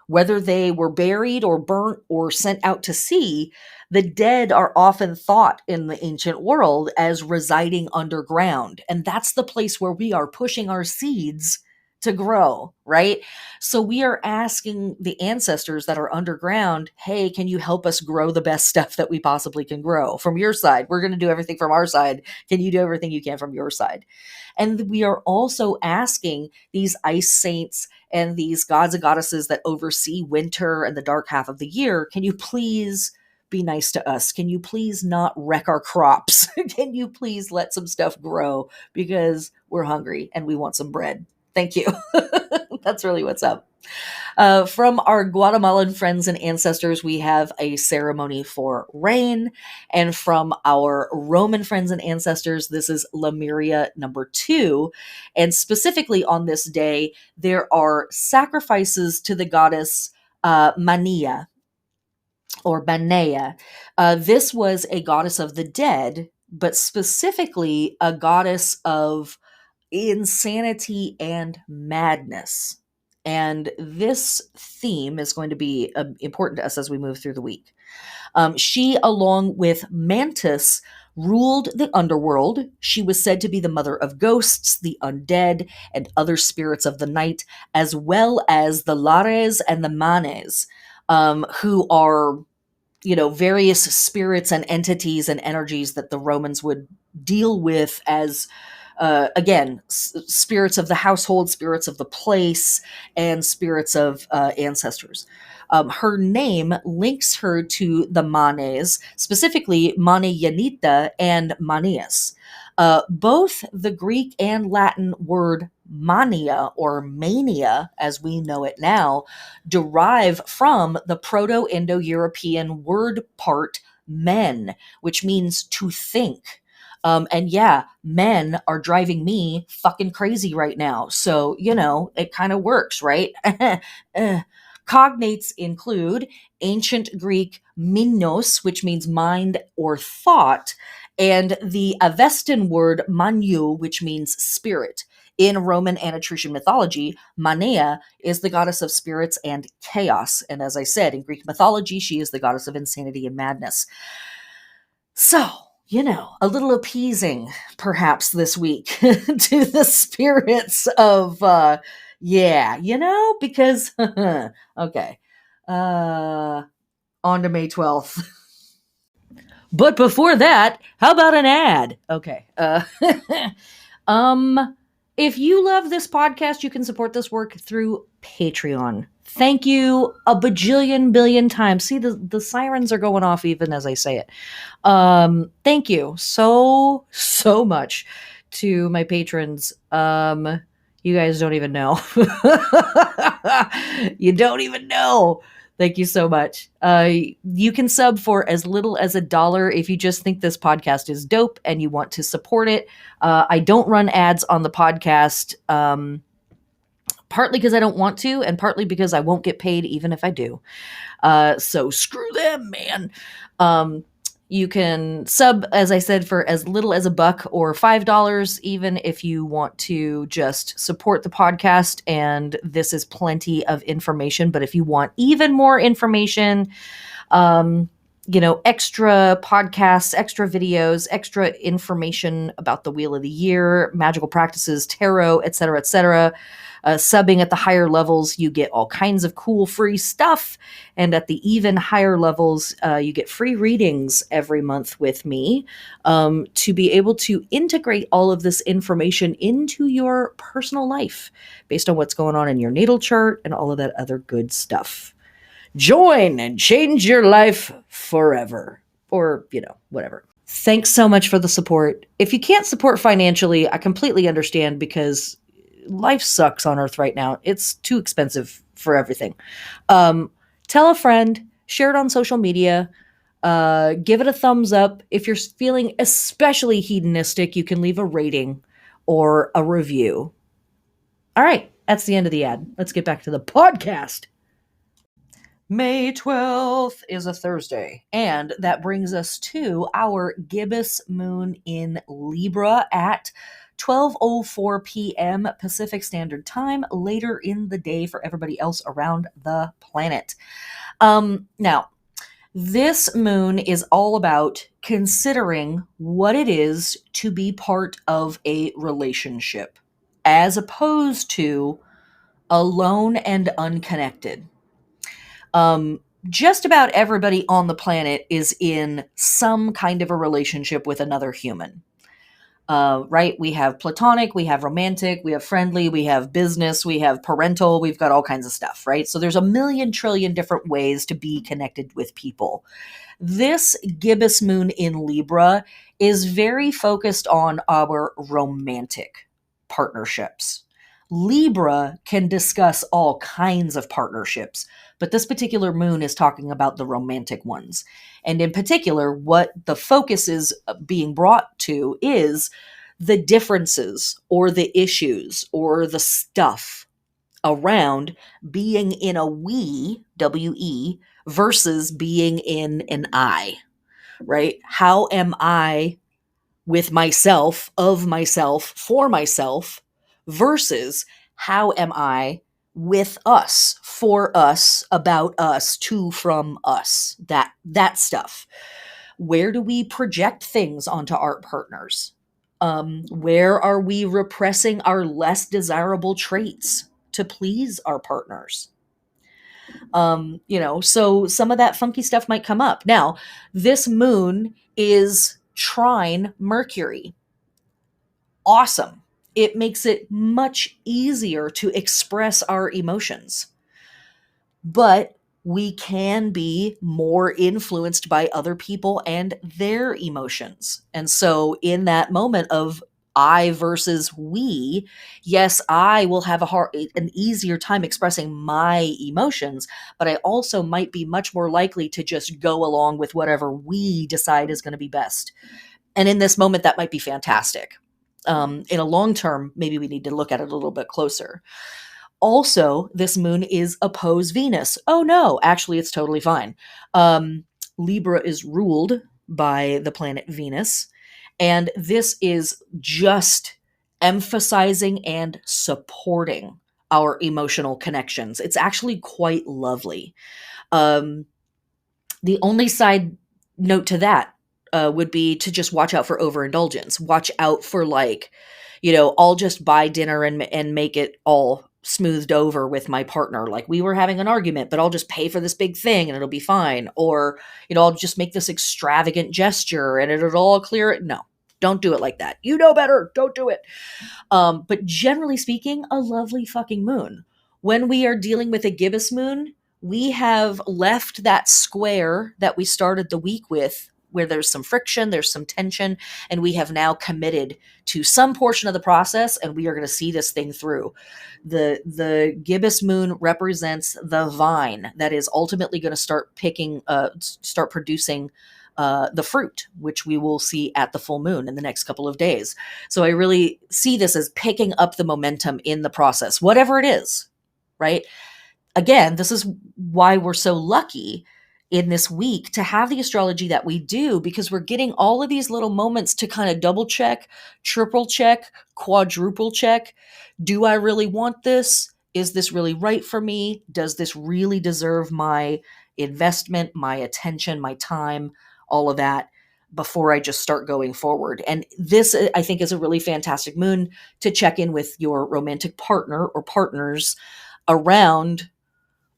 Whether they were buried or burnt or sent out to sea, the dead are often thought in the ancient world as residing underground. And that's the place where we are pushing our seeds to grow, right? So we are asking the ancestors that are underground, hey, can you help us grow the best stuff that we possibly can grow from your side? We're going to do everything from our side. Can you do everything you can from your side? And we are also asking these ice saints and these gods and goddesses that oversee winter and the dark half of the year, can you please be nice to us? Can you please not wreck our crops? Can you please let some stuff grow because we're hungry and we want some bread? Thank you. That's really what's up. From our Guatemalan friends and ancestors, we have a ceremony for rain. And from our Roman friends and ancestors, this is Lemuria number 2. And specifically on this day, there are sacrifices to the goddess Mania or Banea. This was a goddess of the dead, but specifically a goddess of insanity and madness. And this theme is going to be important to us as we move through the week. She, along with Mantis, ruled the underworld. She was said to be the mother of ghosts, the undead, and other spirits of the night, as well as the Lares and the Manes, who are various spirits and entities and energies that the Romans would deal with as again, spirits of the household, spirits of the place, and spirits of ancestors. Her name links her to the Manes, specifically Mane Yanita and Manias. Both the Greek and Latin word mania or mania, as we know it now, derive from the Proto-Indo-European word part men, which means to think. And yeah, men are driving me fucking crazy right now. So, it kind of works, right? Cognates include ancient Greek minos, which means mind or thought, and the Avestan word manu, which means spirit. In Roman and Etruscan mythology, Manea is the goddess of spirits and chaos. And as I said, in Greek mythology, she is the goddess of insanity and madness. So, a little appeasing perhaps this week to the spirits of, yeah, because, okay, uh, on to May 12th. But before that, how about an ad? Okay. Um, if you love this podcast, you can support this work through Patreon. Thank you a bajillion billion times. See, the sirens are going off even as I say it. Thank you so much to my patrons. You guys don't even know. You don't even know. Thank you so much. You can sub for as little as $1 if you just think this podcast is dope and you want to support it. I don't run ads on the podcast, partly because I don't want to, and partly because I won't get paid even if I do. So screw them, man. You can sub, as I said, for as little as $1 or $5, even if you want to just support the podcast. And this is plenty of information. But if you want even more information, extra podcasts, extra videos, extra information about the Wheel of the Year, magical practices, tarot, etc., subbing at the higher levels, you get all kinds of cool free stuff. And at the even higher levels, you get free readings every month with me, to be able to integrate all of this information into your personal life based on what's going on in your natal chart and all of that other good stuff. Join and change your life forever. Or, whatever. Thanks so much for the support. If you can't support financially, I completely understand, because life sucks on Earth right now. It's too expensive for everything. Tell a friend, share it on social media, give it a thumbs up. If you're feeling especially hedonistic, you can leave a rating or a review. All right, that's the end of the ad. Let's get back to the podcast. May 12th is a Thursday, and that brings us to our gibbous moon in Libra at 12:04 p.m. Pacific Standard Time, later in the day for everybody else around the planet. Now, this moon is all about considering what it is to be part of a relationship, as opposed to alone and unconnected. Just about everybody on the planet is in some kind of a relationship with another human. Right? We have platonic, we have romantic, we have friendly, we have business, we have parental, we've got all kinds of stuff, right? So there's a million trillion different ways to be connected with people. This gibbous moon in Libra is very focused on our romantic partnerships. Libra can discuss all kinds of partnerships, but this particular moon is talking about the romantic ones. And in particular, what the focus is being brought to is the differences or the issues or the stuff around being in a we, W-E, versus being in an I, right? How am I with myself, of myself, for myself, versus how am I with us, for us, about us, to, from us, that stuff. Where do we project things onto our partners? Where are we repressing our less desirable traits to please our partners? So some of that funky stuff might come up. Now, this moon is trine Mercury. Awesome. It makes it much easier to express our emotions. But we can be more influenced by other people and their emotions. And so in that moment of I versus we, yes, I will have an easier time expressing my emotions, but I also might be much more likely to just go along with whatever we decide is going to be best. And in this moment, that might be fantastic. In a long term, maybe we need to look at it a little bit closer. Also, this moon is opposed Venus. Oh no, actually, it's totally fine. Libra is ruled by the planet Venus, and this is just emphasizing and supporting our emotional connections. It's actually quite lovely. The only side note to that, would be to just watch out for overindulgence. Watch out for, like, I'll just buy dinner and make it all smoothed over with my partner. Like, we were having an argument, but I'll just pay for this big thing and it'll be fine. Or, I'll just make this extravagant gesture and it'll all clear it. No, don't do it like that. You know better. Don't do it. But generally speaking, a lovely fucking moon. When we are dealing with a gibbous moon, we have left that square that we started the week with, where there's some friction, there's some tension, and we have now committed to some portion of the process, and we are going to see this thing through. The gibbous moon represents the vine that is ultimately going to start producing the fruit, which we will see at the full moon in the next couple of days. So I really see this as picking up the momentum in the process, whatever it is, right? Again, this is why we're so lucky in this week to have the astrology that we do, because we're getting all of these little moments to kind of double check, triple check, quadruple check. Do I really want this? Is this really right for me? Does this really deserve my investment, my attention, my time, all of that, before I just start going forward? And this, I think, is a really fantastic moon to check in with your romantic partner or partners around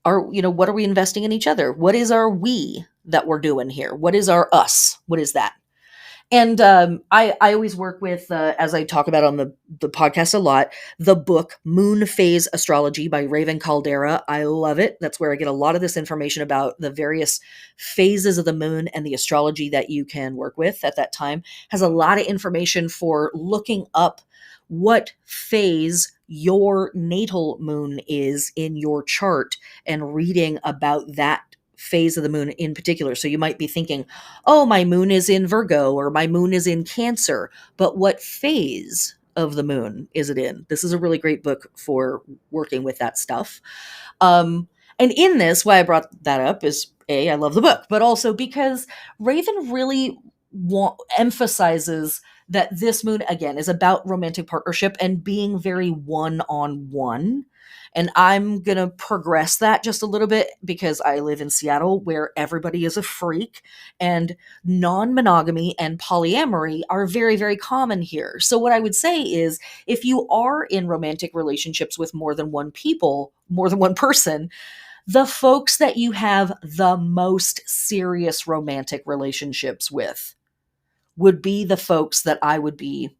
what are we investing in each other? What is our we that we're doing here? What is our us? What is that? And I always work with, as I talk about on the podcast a lot, the book Moon Phase Astrology by Raven Caldera. I love it. That's where I get a lot of this information about the various phases of the moon and the astrology that you can work with at that time. Has a lot of information for looking up what phase your natal moon is in your chart and reading about that phase of the moon in particular. So you might be thinking, oh, my moon is in Virgo or my moon is in Cancer, but what phase of the moon is it in? This is a really great book for working with that stuff. And in this, why I brought that up is I love the book, but also because Raven really emphasizes that this moon, again, is about romantic partnership and being very one-on-one. And I'm going to progress that just a little bit because I live in Seattle, where everybody is a freak, and non-monogamy and polyamory are very, very common here. So what I would say is, if you are in romantic relationships with more than one person, the folks that you have the most serious romantic relationships with would be the folks that I would be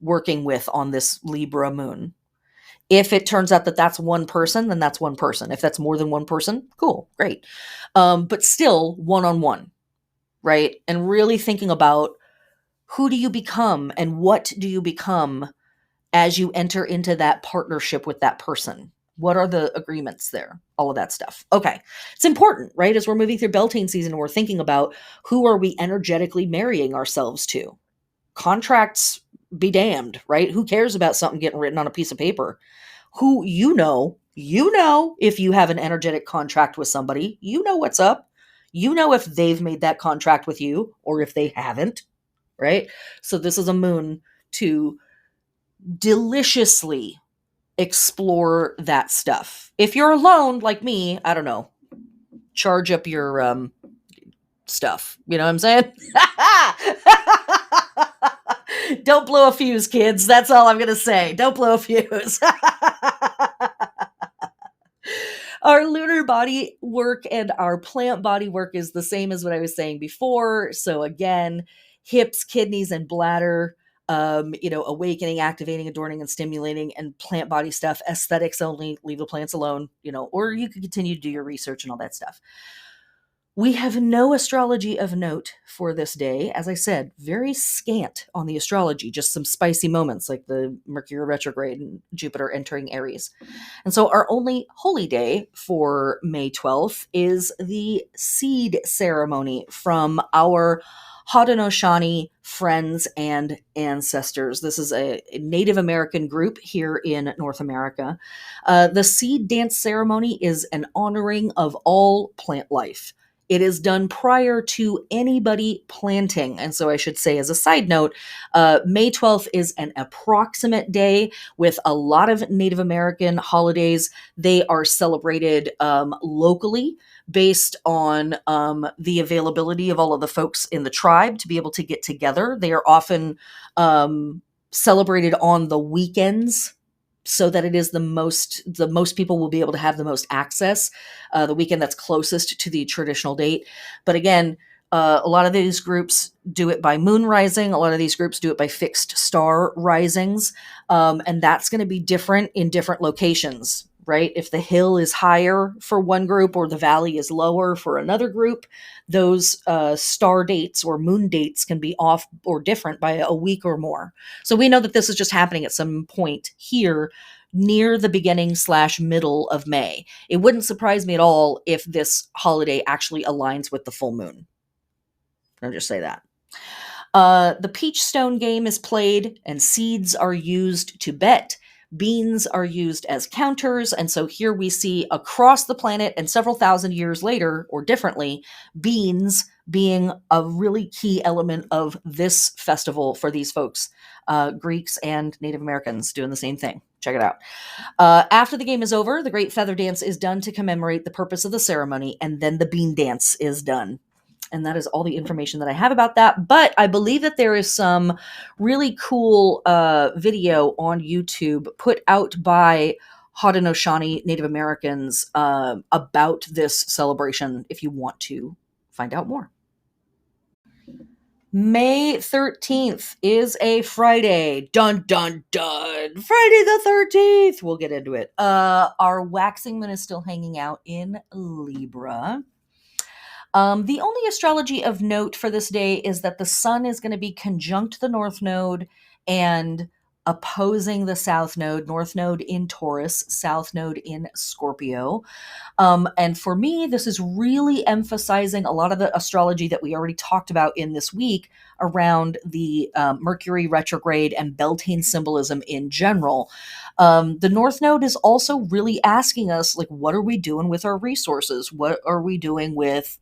working with on this Libra moon. If it turns out that that's one person, then that's one person. If that's more than one person, cool, great. But still one-on-one, right? And really thinking about, who do you become and what do you become as you enter into that partnership with that person? What are the agreements there? All of that stuff. Okay. It's important, right? As we're moving through Beltane season and we're thinking about, who are we energetically marrying ourselves to? Contracts be damned, right? Who cares about something getting written on a piece of paper? Who, if you have an energetic contract with somebody, you know what's up. You know if they've made that contract with you or if they haven't, right? So this is a moon to deliciously explore that stuff. If you're alone like me, I don't know, charge up your stuff. You know what I'm saying? Don't blow a fuse, kids. That's all I'm going to say. Don't blow a fuse. Our lunar body work and our plant body work is the same as what I was saying before. So again, hips, kidneys, and bladder, awakening, activating, adorning, and stimulating, and plant body stuff, aesthetics only, leave the plants alone, or you can continue to do your research and all that stuff. We have no astrology of note for this day. As I said, very scant on the astrology, just some spicy moments like the Mercury retrograde and Jupiter entering Aries. And so our only holy day for May 12th is the seed ceremony from our Haudenosaunee friends and ancestors. This is a Native American group here in North America. The seed dance ceremony is an honoring of all plant life. It is done prior to anybody planting. And so I should say, as a side note, May 12th is an approximate day with a lot of Native American holidays. They are celebrated locally based on the availability of all of the folks in the tribe to be able to get together. They are often celebrated on the weekends so that it is the most people will be able to have the most access the weekend that's closest to the traditional date. But again, a lot of these groups do it by moon rising. A lot of these groups do it by fixed star risings. And that's going to be different in different locations, right? If the hill is higher for one group or the valley is lower for another group, those star dates or moon dates can be off or different by a week or more. So we know that this is just happening at some point here near the beginning / middle of May. It wouldn't surprise me at all if this holiday actually aligns with the full moon. I'll just say that. The peach stone game is played, and seeds are used to bet. Beans are used as counters, and so here we see across the planet and several thousand years later, or differently, beans being a really key element of this festival for these folks. Greeks and Native Americans doing the same thing. Check it out. After the game is over, the Great Feather Dance is done to commemorate the purpose of the ceremony, and then the bean dance is done. And that is all the information that I have about that. But I believe that there is some really cool video on YouTube put out by Haudenosaunee Native Americans about this celebration if you want to find out more. May 13th is a Friday. Dun, dun, dun. Friday the 13th. We'll get into it. Our waxing moon is still hanging out in Libra. The only astrology of note for this day is that the sun is going to be conjunct the north node and opposing the south node, north node in Taurus, south node in Scorpio. And for me, this is really emphasizing a lot of the astrology that we already talked about in this week around the Mercury retrograde and Beltane symbolism in general. The north node is also really asking us, like, what are we doing with our resources? What are we doing with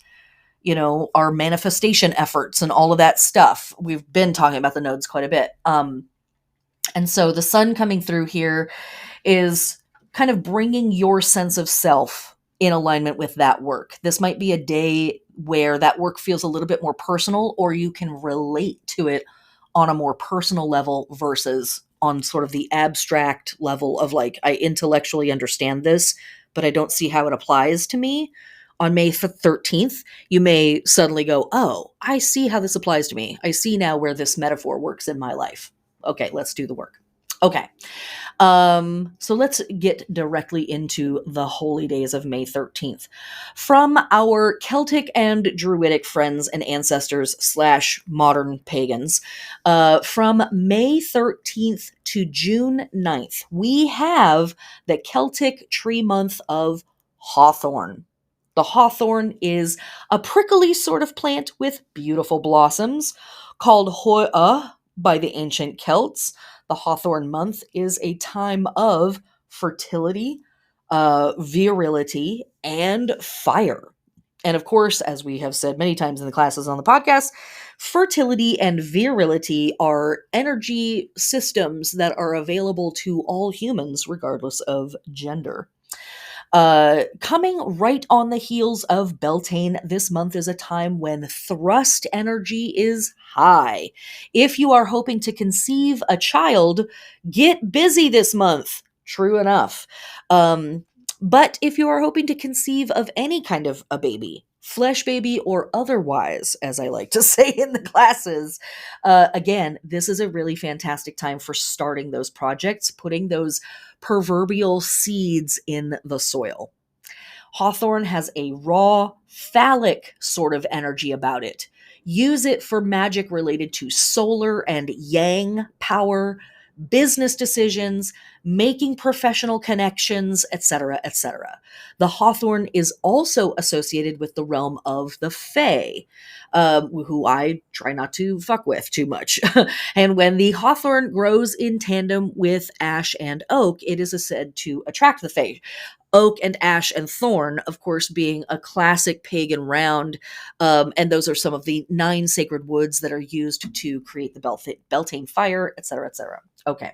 our manifestation efforts and all of that stuff? We've been talking about the nodes quite a bit. And so the sun coming through here is kind of bringing your sense of self in alignment with that work. This might be a day where that work feels a little bit more personal, or you can relate to it on a more personal level versus on sort of the abstract level of, like, I intellectually understand this, but I don't see how it applies to me. On May 13th, you may suddenly go, oh, I see how this applies to me. I see now where this metaphor works in my life. Okay, let's do the work. Okay. So let's get directly into the holy days of May 13th. From our Celtic and Druidic friends and ancestors / modern pagans, from May 13th to June 9th, we have the Celtic tree month of hawthorn. The hawthorn is a prickly sort of plant with beautiful blossoms called hoia by the ancient Celts. The hawthorn month is a time of fertility, virility, and fire. And of course, as we have said many times in the classes on the podcast, fertility and virility are energy systems that are available to all humans, regardless of gender. Coming right on the heels of Beltane, this month is a time when thrust energy is high. If you are hoping to conceive a child, get busy this month. True enough. But if you are hoping to conceive of any kind of a baby, flesh baby or otherwise, as I like to say in the classes, again, this is a really fantastic time for starting those projects, putting those proverbial seeds in the soil. Hawthorn has a raw, phallic sort of energy about it. Use it for magic related to solar and yang power, business decisions, making professional connections, etc., etc. The hawthorn is also associated with the realm of the fae, who I try not to fuck with too much. And when the hawthorn grows in tandem with ash and oak, it is said to attract the fae. Oak and ash and thorn, of course, being a classic pagan round. And those are some of the 9 sacred woods that are used to create the Beltane fire, etc., etc. Okay.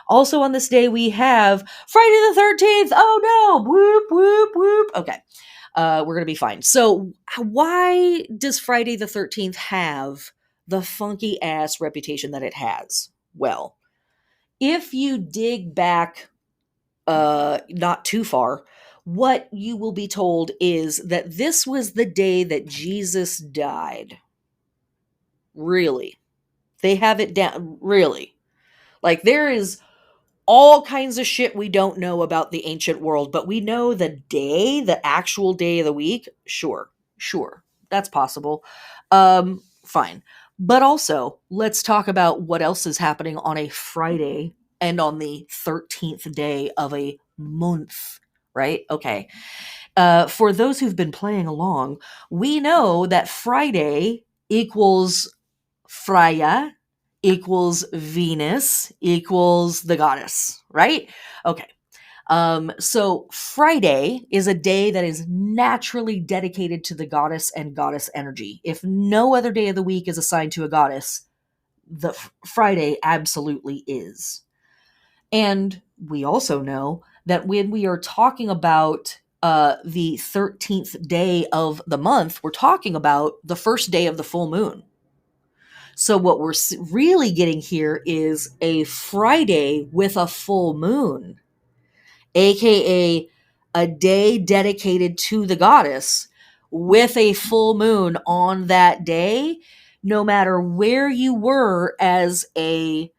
Also on this day, we have Friday the 13th. Oh no! Whoop, whoop, whoop. Okay. We're going to be fine. So, why does Friday the 13th have the funky ass reputation that it has? Well, if you dig back not too far, what you will be told is that this was the day that Jesus died. Really. They have it down. Really. Like, there is all kinds of shit we don't know about the ancient world, but we know the day, the actual day of the week. Sure. That's possible. Fine. But also, let's talk about what else is happening on a Friday and on the 13th day of a month, right? Okay. For those who've been playing along, we know that Friday equals Freya, equals Venus, equals the goddess, right? Okay. So Friday is a day that is naturally dedicated to the goddess and goddess energy. If no other day of the week is assigned to a goddess, the Friday absolutely is. And we also know that when we are talking about the 13th day of the month, we're talking about the first day of the full moon. So what we're really getting here is a Friday with a full moon, aka a day dedicated to the goddess with a full moon on that day, no matter where you were as a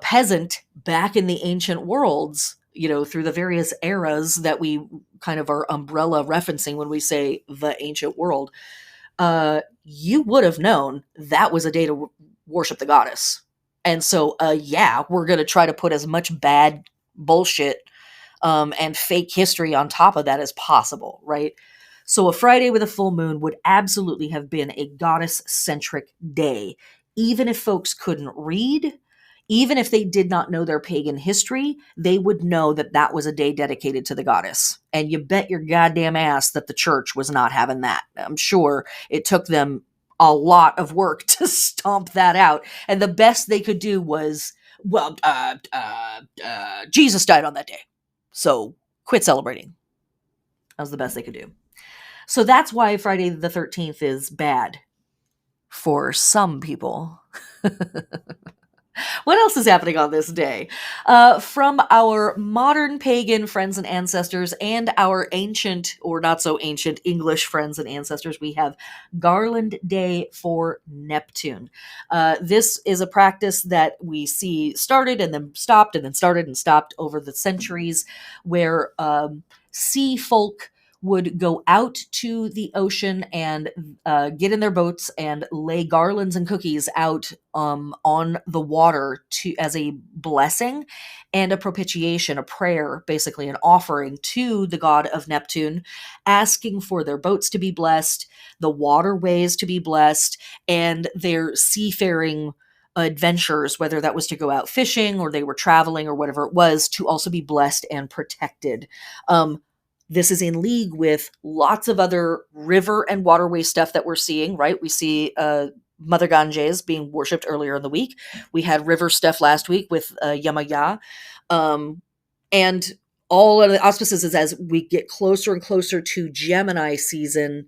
peasant back in the ancient worlds, through the various eras that we kind of are umbrella referencing when we say the ancient world. You would have known that was a day to worship the goddess. And so, yeah, we're going to try to put as much bad bullshit and fake history on top of that as possible, right? So a Friday with a full moon would absolutely have been a goddess-centric day, even if folks couldn't read. Even if they did not know their pagan history, they would know that that was a day dedicated to the goddess. And you bet your goddamn ass that the church was not having that. I'm sure it took them a lot of work to stomp that out. And the best they could do was, Jesus died on that day. So quit celebrating. That was the best they could do. So that's why Friday the 13th is bad for some people. What else is happening on this day? From our modern pagan friends and ancestors and our ancient or not so ancient English friends and ancestors, we have Garland Day for Neptune. This is a practice that we see started and then stopped and then started and stopped over the centuries, where sea folk would go out to the ocean and get in their boats and lay garlands and cookies out on the water as a blessing and a propitiation, a prayer, basically an offering to the god of Neptune, asking for their boats to be blessed, the waterways to be blessed, and their seafaring adventures, whether that was to go out fishing or they were traveling or whatever it was, to also be blessed and protected. This is in league with lots of other river and waterway stuff that we're seeing, right? We see Mother Ganges being worshipped earlier in the week. We had river stuff last week with Yamaya. And all of the auspices is as we get closer and closer to Gemini season,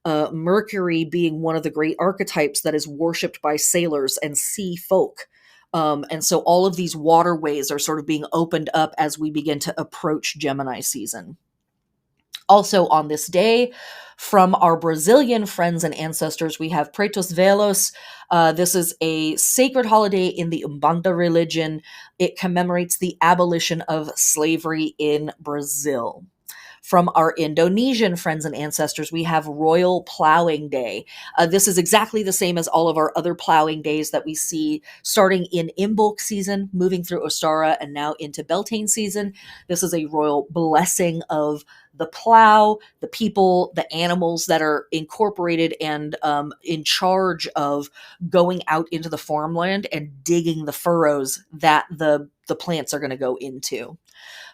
Mercury being one of the great archetypes that is worshipped by sailors and sea folk. And so all of these waterways are sort of being opened up as we begin to approach Gemini season. Also on this day, from our Brazilian friends and ancestors, we have Pretos Velos. This is a sacred holiday in the Umbanda religion. It commemorates the abolition of slavery in Brazil. From our Indonesian friends and ancestors, we have Royal Plowing Day. This is exactly the same as all of our other plowing days that we see starting in Imbolc season, moving through Ostara, and now into Beltane season. This is a royal blessing of the plow, the people, the animals that are incorporated and in charge of going out into the farmland and digging the furrows that the plants are going to go into.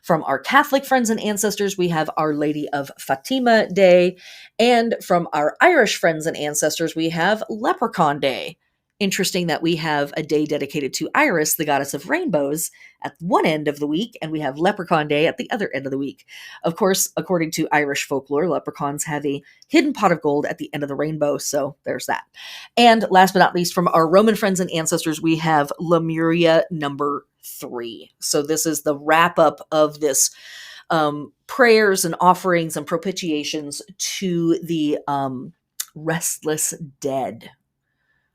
From our Catholic friends and ancestors, we have Our Lady of Fatima Day. And from our Irish friends and ancestors, we have Leprechaun Day. Interesting that we have a day dedicated to Iris, the goddess of rainbows, at one end of the week, and we have Leprechaun Day at the other end of the week. Of course, according to Irish folklore, leprechauns have a hidden pot of gold at the end of the rainbow, so there's that. And last but not least, from our Roman friends and ancestors, we have Lemuria number 3. So this is the wrap up of this prayers and offerings and propitiations to the restless dead.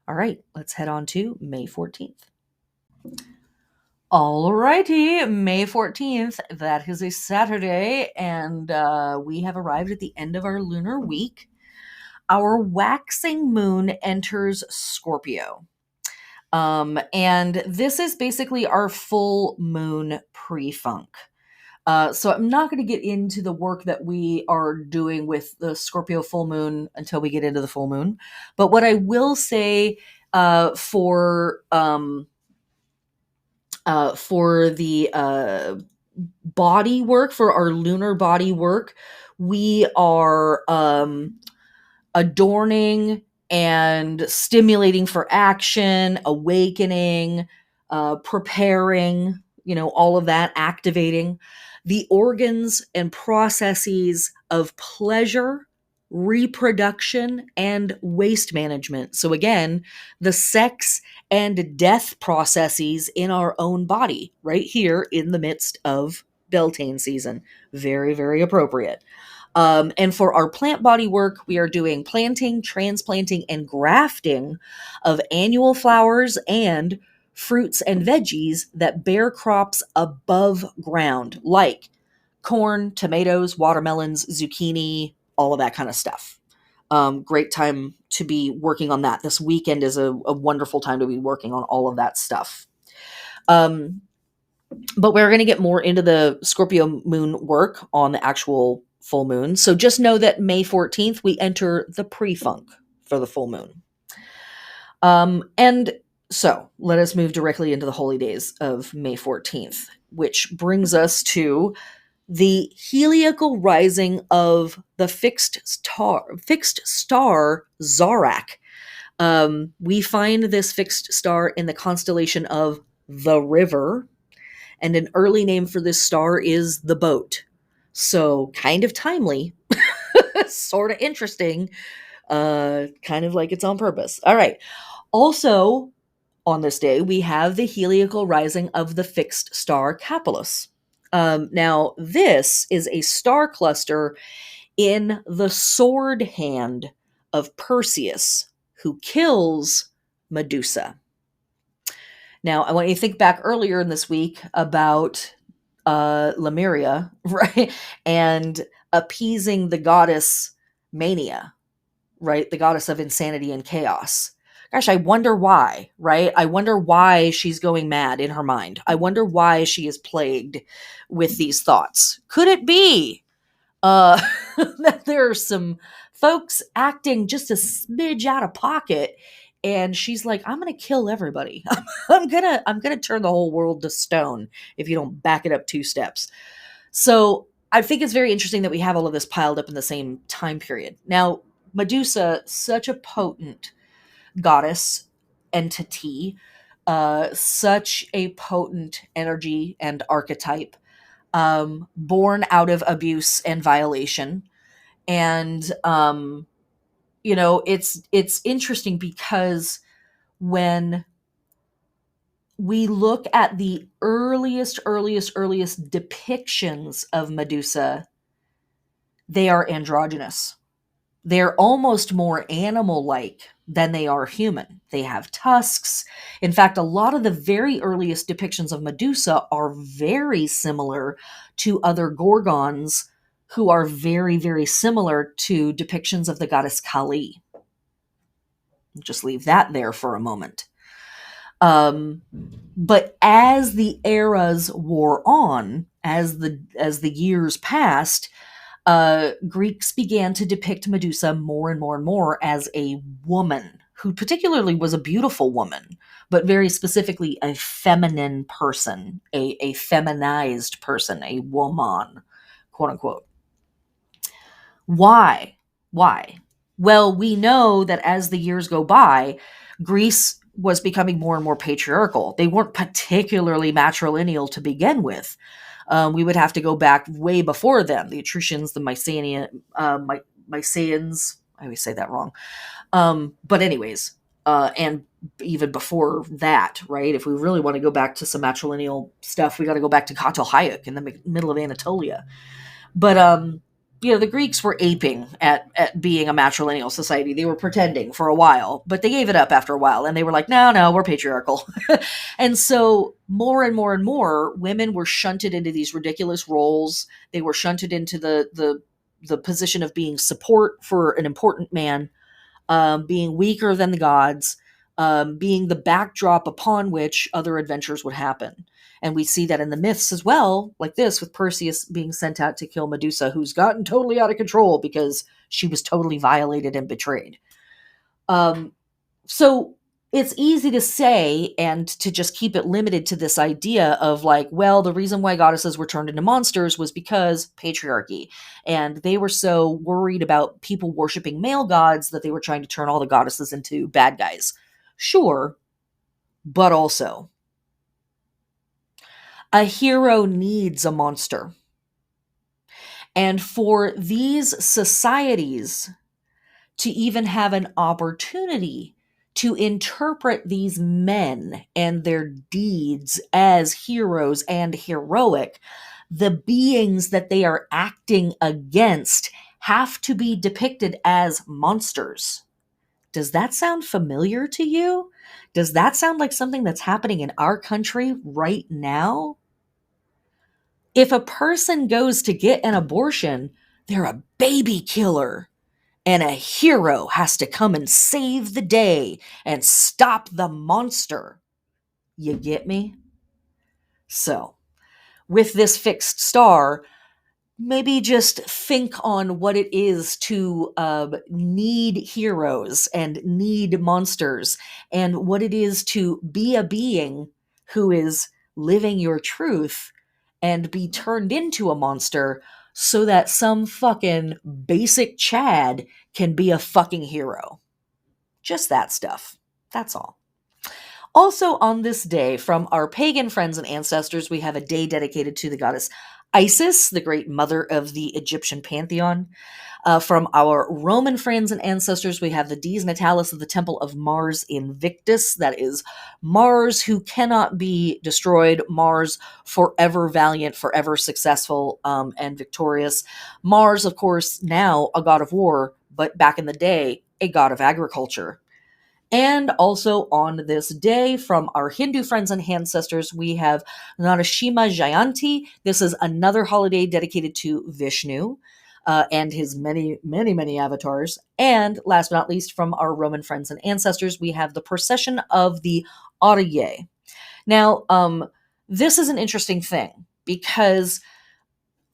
All right, let's head on to May 14th. Alrighty, May 14th, that is a Saturday, and we have arrived at the end of our lunar week. Our waxing moon enters Scorpio. And this is basically our full moon pre-funk. So I'm not going to get into the work that we are doing with the Scorpio full moon until we get into the full moon. But what I will say for the body work, for our lunar body work, we are adorning and stimulating for action, awakening, preparing, all of that, activating the organs and processes of pleasure, reproduction, and waste management. So, again, the sex and death processes in our own body, right here in the midst of Beltane season. Very, very appropriate. And for our plant body work, we are doing planting, transplanting, and grafting of annual flowers and fruits and veggies that bear crops above ground, like corn, tomatoes, watermelons, zucchini, all of that kind of stuff. Great time to be working on that. This weekend is a wonderful time to be working on all of that stuff. But we're going to get more into the Scorpio moon work on the actual full moon. So just know that May 14th, we enter the pre-funk for the full moon. And so let us move directly into the holy days of May 14th, which brings us to the heliacal rising of the fixed star Zarak. We find this fixed star in the constellation of the River, and an early name for this star is the Boat. So kind of timely, sort of interesting, kind of like it's on purpose. All right. Also, on this day, we have the heliacal rising of the fixed star Capellus. Now, this is a star cluster in the sword hand of Perseus, who kills Medusa. Now, I want you to think back earlier in this week about Lemuria, right? And appeasing the goddess Mania, right? The goddess of insanity and chaos. Gosh, I wonder why, right? I wonder why she's going mad in her mind. I wonder why she is plagued with these thoughts. Could it be that there are some folks acting just a smidge out of pocket, and she's like, I'm gonna kill everybody. I'm gonna turn the whole world to stone if you don't back it up 2 steps. So I think it's very interesting that we have all of this piled up in the same time period. Now, Medusa, such a potent goddess entity, such a potent energy and archetype, born out of abuse and violation. And it's interesting because when we look at the earliest depictions of Medusa, they are androgynous. They're almost more animal-like than they are human. They have tusks. In fact, a lot of the very earliest depictions of Medusa are very similar to other gorgons who are very, very similar to depictions of the goddess Kali. Just leave that there for a moment. But as the eras wore on, as the years passed, Greeks began to depict Medusa more and more and more as a woman, who particularly was a beautiful woman, but very specifically a feminine person, a feminized person, a woman, quote unquote. Why? Why? Well, we know that as the years go by, Greece was becoming more and more patriarchal. They weren't particularly matrilineal to begin with. We would have to go back way before them. The Etruscans, the Mycenaeans, I always say that wrong. But anyways, and even before that, right? If we really want to go back to some matrilineal stuff, we got to go back to Hayuk in the middle of Anatolia. But the Greeks were aping at being a matrilineal society. They were pretending for a while, but they gave it up after a while, and they were like, no, we're patriarchal. And so more and more and more women were shunted into these ridiculous roles. They were shunted into the position of being support for an important man, being weaker than the gods, being the backdrop upon which other adventures would happen. And we see that in the myths as well, like this, with Perseus being sent out to kill Medusa, who's gotten totally out of control because she was totally violated and betrayed. So it's easy to say and to just keep it limited to this idea of like, well, the reason why goddesses were turned into monsters was because patriarchy. And they were so worried about people worshiping male gods that they were trying to turn all the goddesses into bad guys. Sure, but also, a hero needs a monster. And for these societies to even have an opportunity to interpret these men and their deeds as heroes and heroic, the beings that they are acting against have to be depicted as monsters. Does that sound familiar to you? Does that sound like something that's happening in our country right now? If a person goes to get an abortion, they're a baby killer. And a hero has to come and save the day and stop the monster. You get me? So, with this fixed star, maybe just think on what it is to need heroes and need monsters, and what it is to be a being who is living your truth and be turned into a monster so that some fucking basic Chad can be a fucking hero. Just that stuff. That's all. Also, on this day, from our pagan friends and ancestors, we have a day dedicated to the goddess Isis, the great mother of the Egyptian pantheon. From our Roman friends and ancestors, we have the Dies Natalis of the Temple of Mars Invictus. That is Mars who cannot be destroyed. Mars forever valiant, forever successful, and victorious. Mars, of course, now a god of war, but back in the day, a god of agriculture. And also on this day, from our Hindu friends and ancestors, we have Narasimha Jayanti. This is another holiday dedicated to Vishnu and his many, many, many avatars. And last but not least, from our Roman friends and ancestors, we have the procession of the Auriae. Now, this is an interesting thing because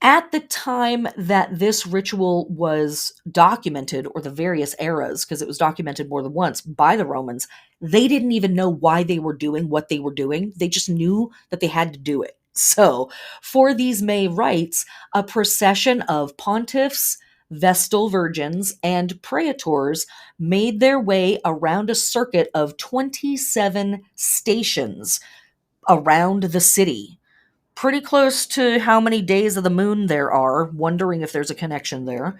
at the time that this ritual was documented, or the various eras, because it was documented more than once by the Romans, they didn't even know why they were doing what they were doing. They just knew that they had to do it. So, for these May rites, a procession of pontiffs, Vestal virgins, and praetors made their way around a circuit of 27 stations around the city. Pretty close to how many days of the moon there are, wondering if there's a connection there.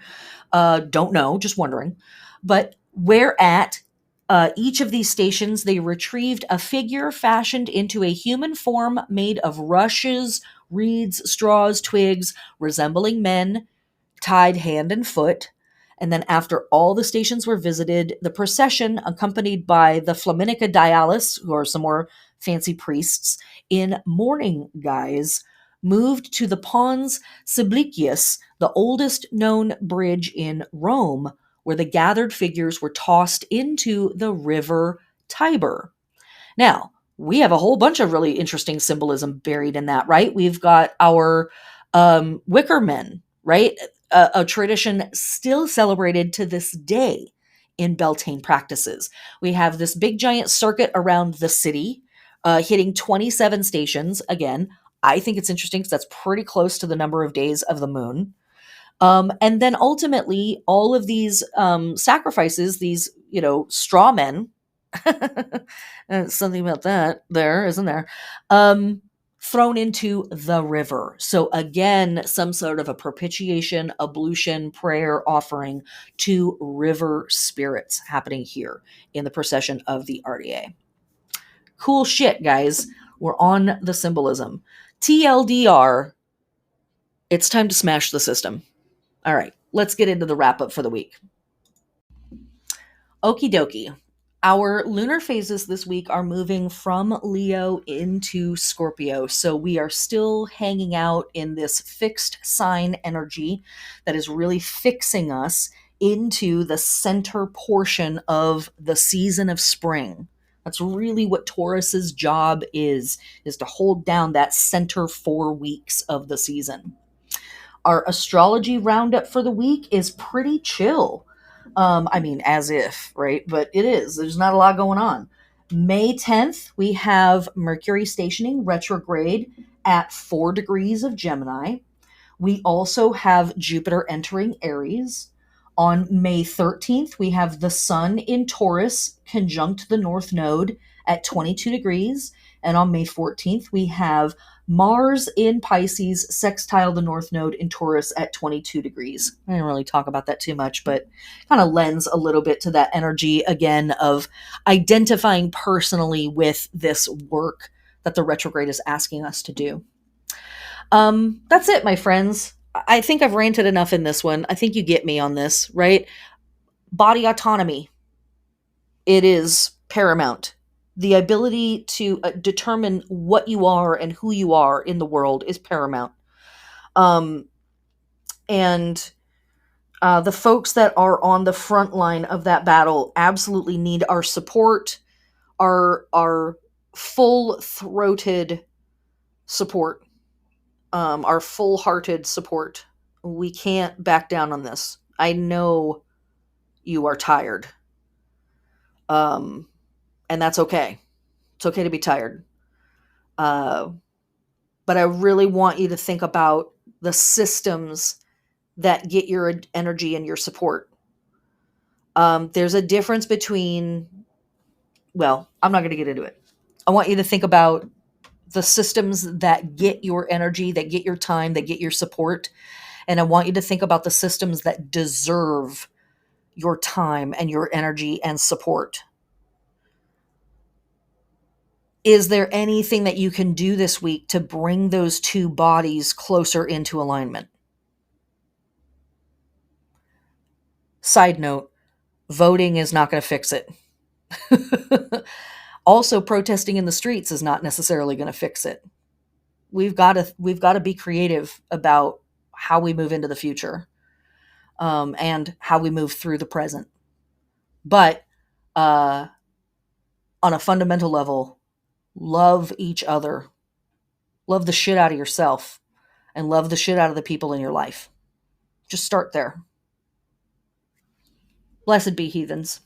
Don't know, just wondering. But where at each of these stations, they retrieved a figure fashioned into a human form made of rushes, reeds, straws, twigs, resembling men, tied hand and foot. And then after all the stations were visited, the procession, accompanied by the Flaminica Dialis, who are some more fancy priests, in mourning guise, moved to the Pons Sublicius, the oldest known bridge in Rome, where the gathered figures were tossed into the river Tiber. Now, we have a whole bunch of really interesting symbolism buried in that, right? We've got our wicker men, right? A tradition still celebrated to this day in Beltane practices. We have this big giant circuit around the city, hitting 27 stations. Again, I think it's interesting because that's pretty close to the number of days of the moon. And then ultimately, all of these sacrifices, these, straw men, something about that there, isn't there? Thrown into the river. So again, some sort of a propitiation, ablution, prayer offering to river spirits happening here in the procession of the RDA. Cool shit, guys. We're on the symbolism. TLDR, it's time to smash the system. All right, let's get into the wrap up for the week. Okie dokie. Our lunar phases this week are moving from Leo into Scorpio. So we are still hanging out in this fixed sign energy that is really fixing us into the center portion of the season of spring. That's really what Taurus's job is to hold down that center 4 weeks of the season. Our astrology roundup for the week is pretty chill. I mean, as if, right? But it is. There's not a lot going on. May 10th, we have Mercury stationing retrograde at 4 degrees of Gemini. We also have Jupiter entering Aries. On May 13th, we have the Sun in Taurus conjunct the North Node at 22 degrees. And on May 14th, we have Mars in Pisces sextile the North Node in Taurus at 22 degrees. I didn't really talk about that too much, but kind of lends a little bit to that energy again of identifying personally with this work that the retrograde is asking us to do. That's it, my friends. I think I've ranted enough in this one. I think you get me on this, right? Body autonomy. It is paramount. The ability to determine what you are and who you are in the world is paramount. And the folks that are on the front line of that battle absolutely need our support, our full-throated support, our full-hearted support. We can't back down on this. I know you are tired. And that's okay. It's okay to be tired. But I really want you to think about the systems that get your energy and your support. There's a difference between, well, I'm not going to get into it. I want you to think about the systems that get your energy, that get your time, that get your support. And I want you to think about the systems that deserve your time and your energy and support. Is there anything that you can do this week to bring those two bodies closer into alignment? Side note, voting is not going to fix it. Also, protesting in the streets is not necessarily going to fix it. We've got to be creative about how we move into the future, and how we move through the present. But on a fundamental level, love each other, love the shit out of yourself, and love the shit out of the people in your life. Just start there. Blessed be heathens.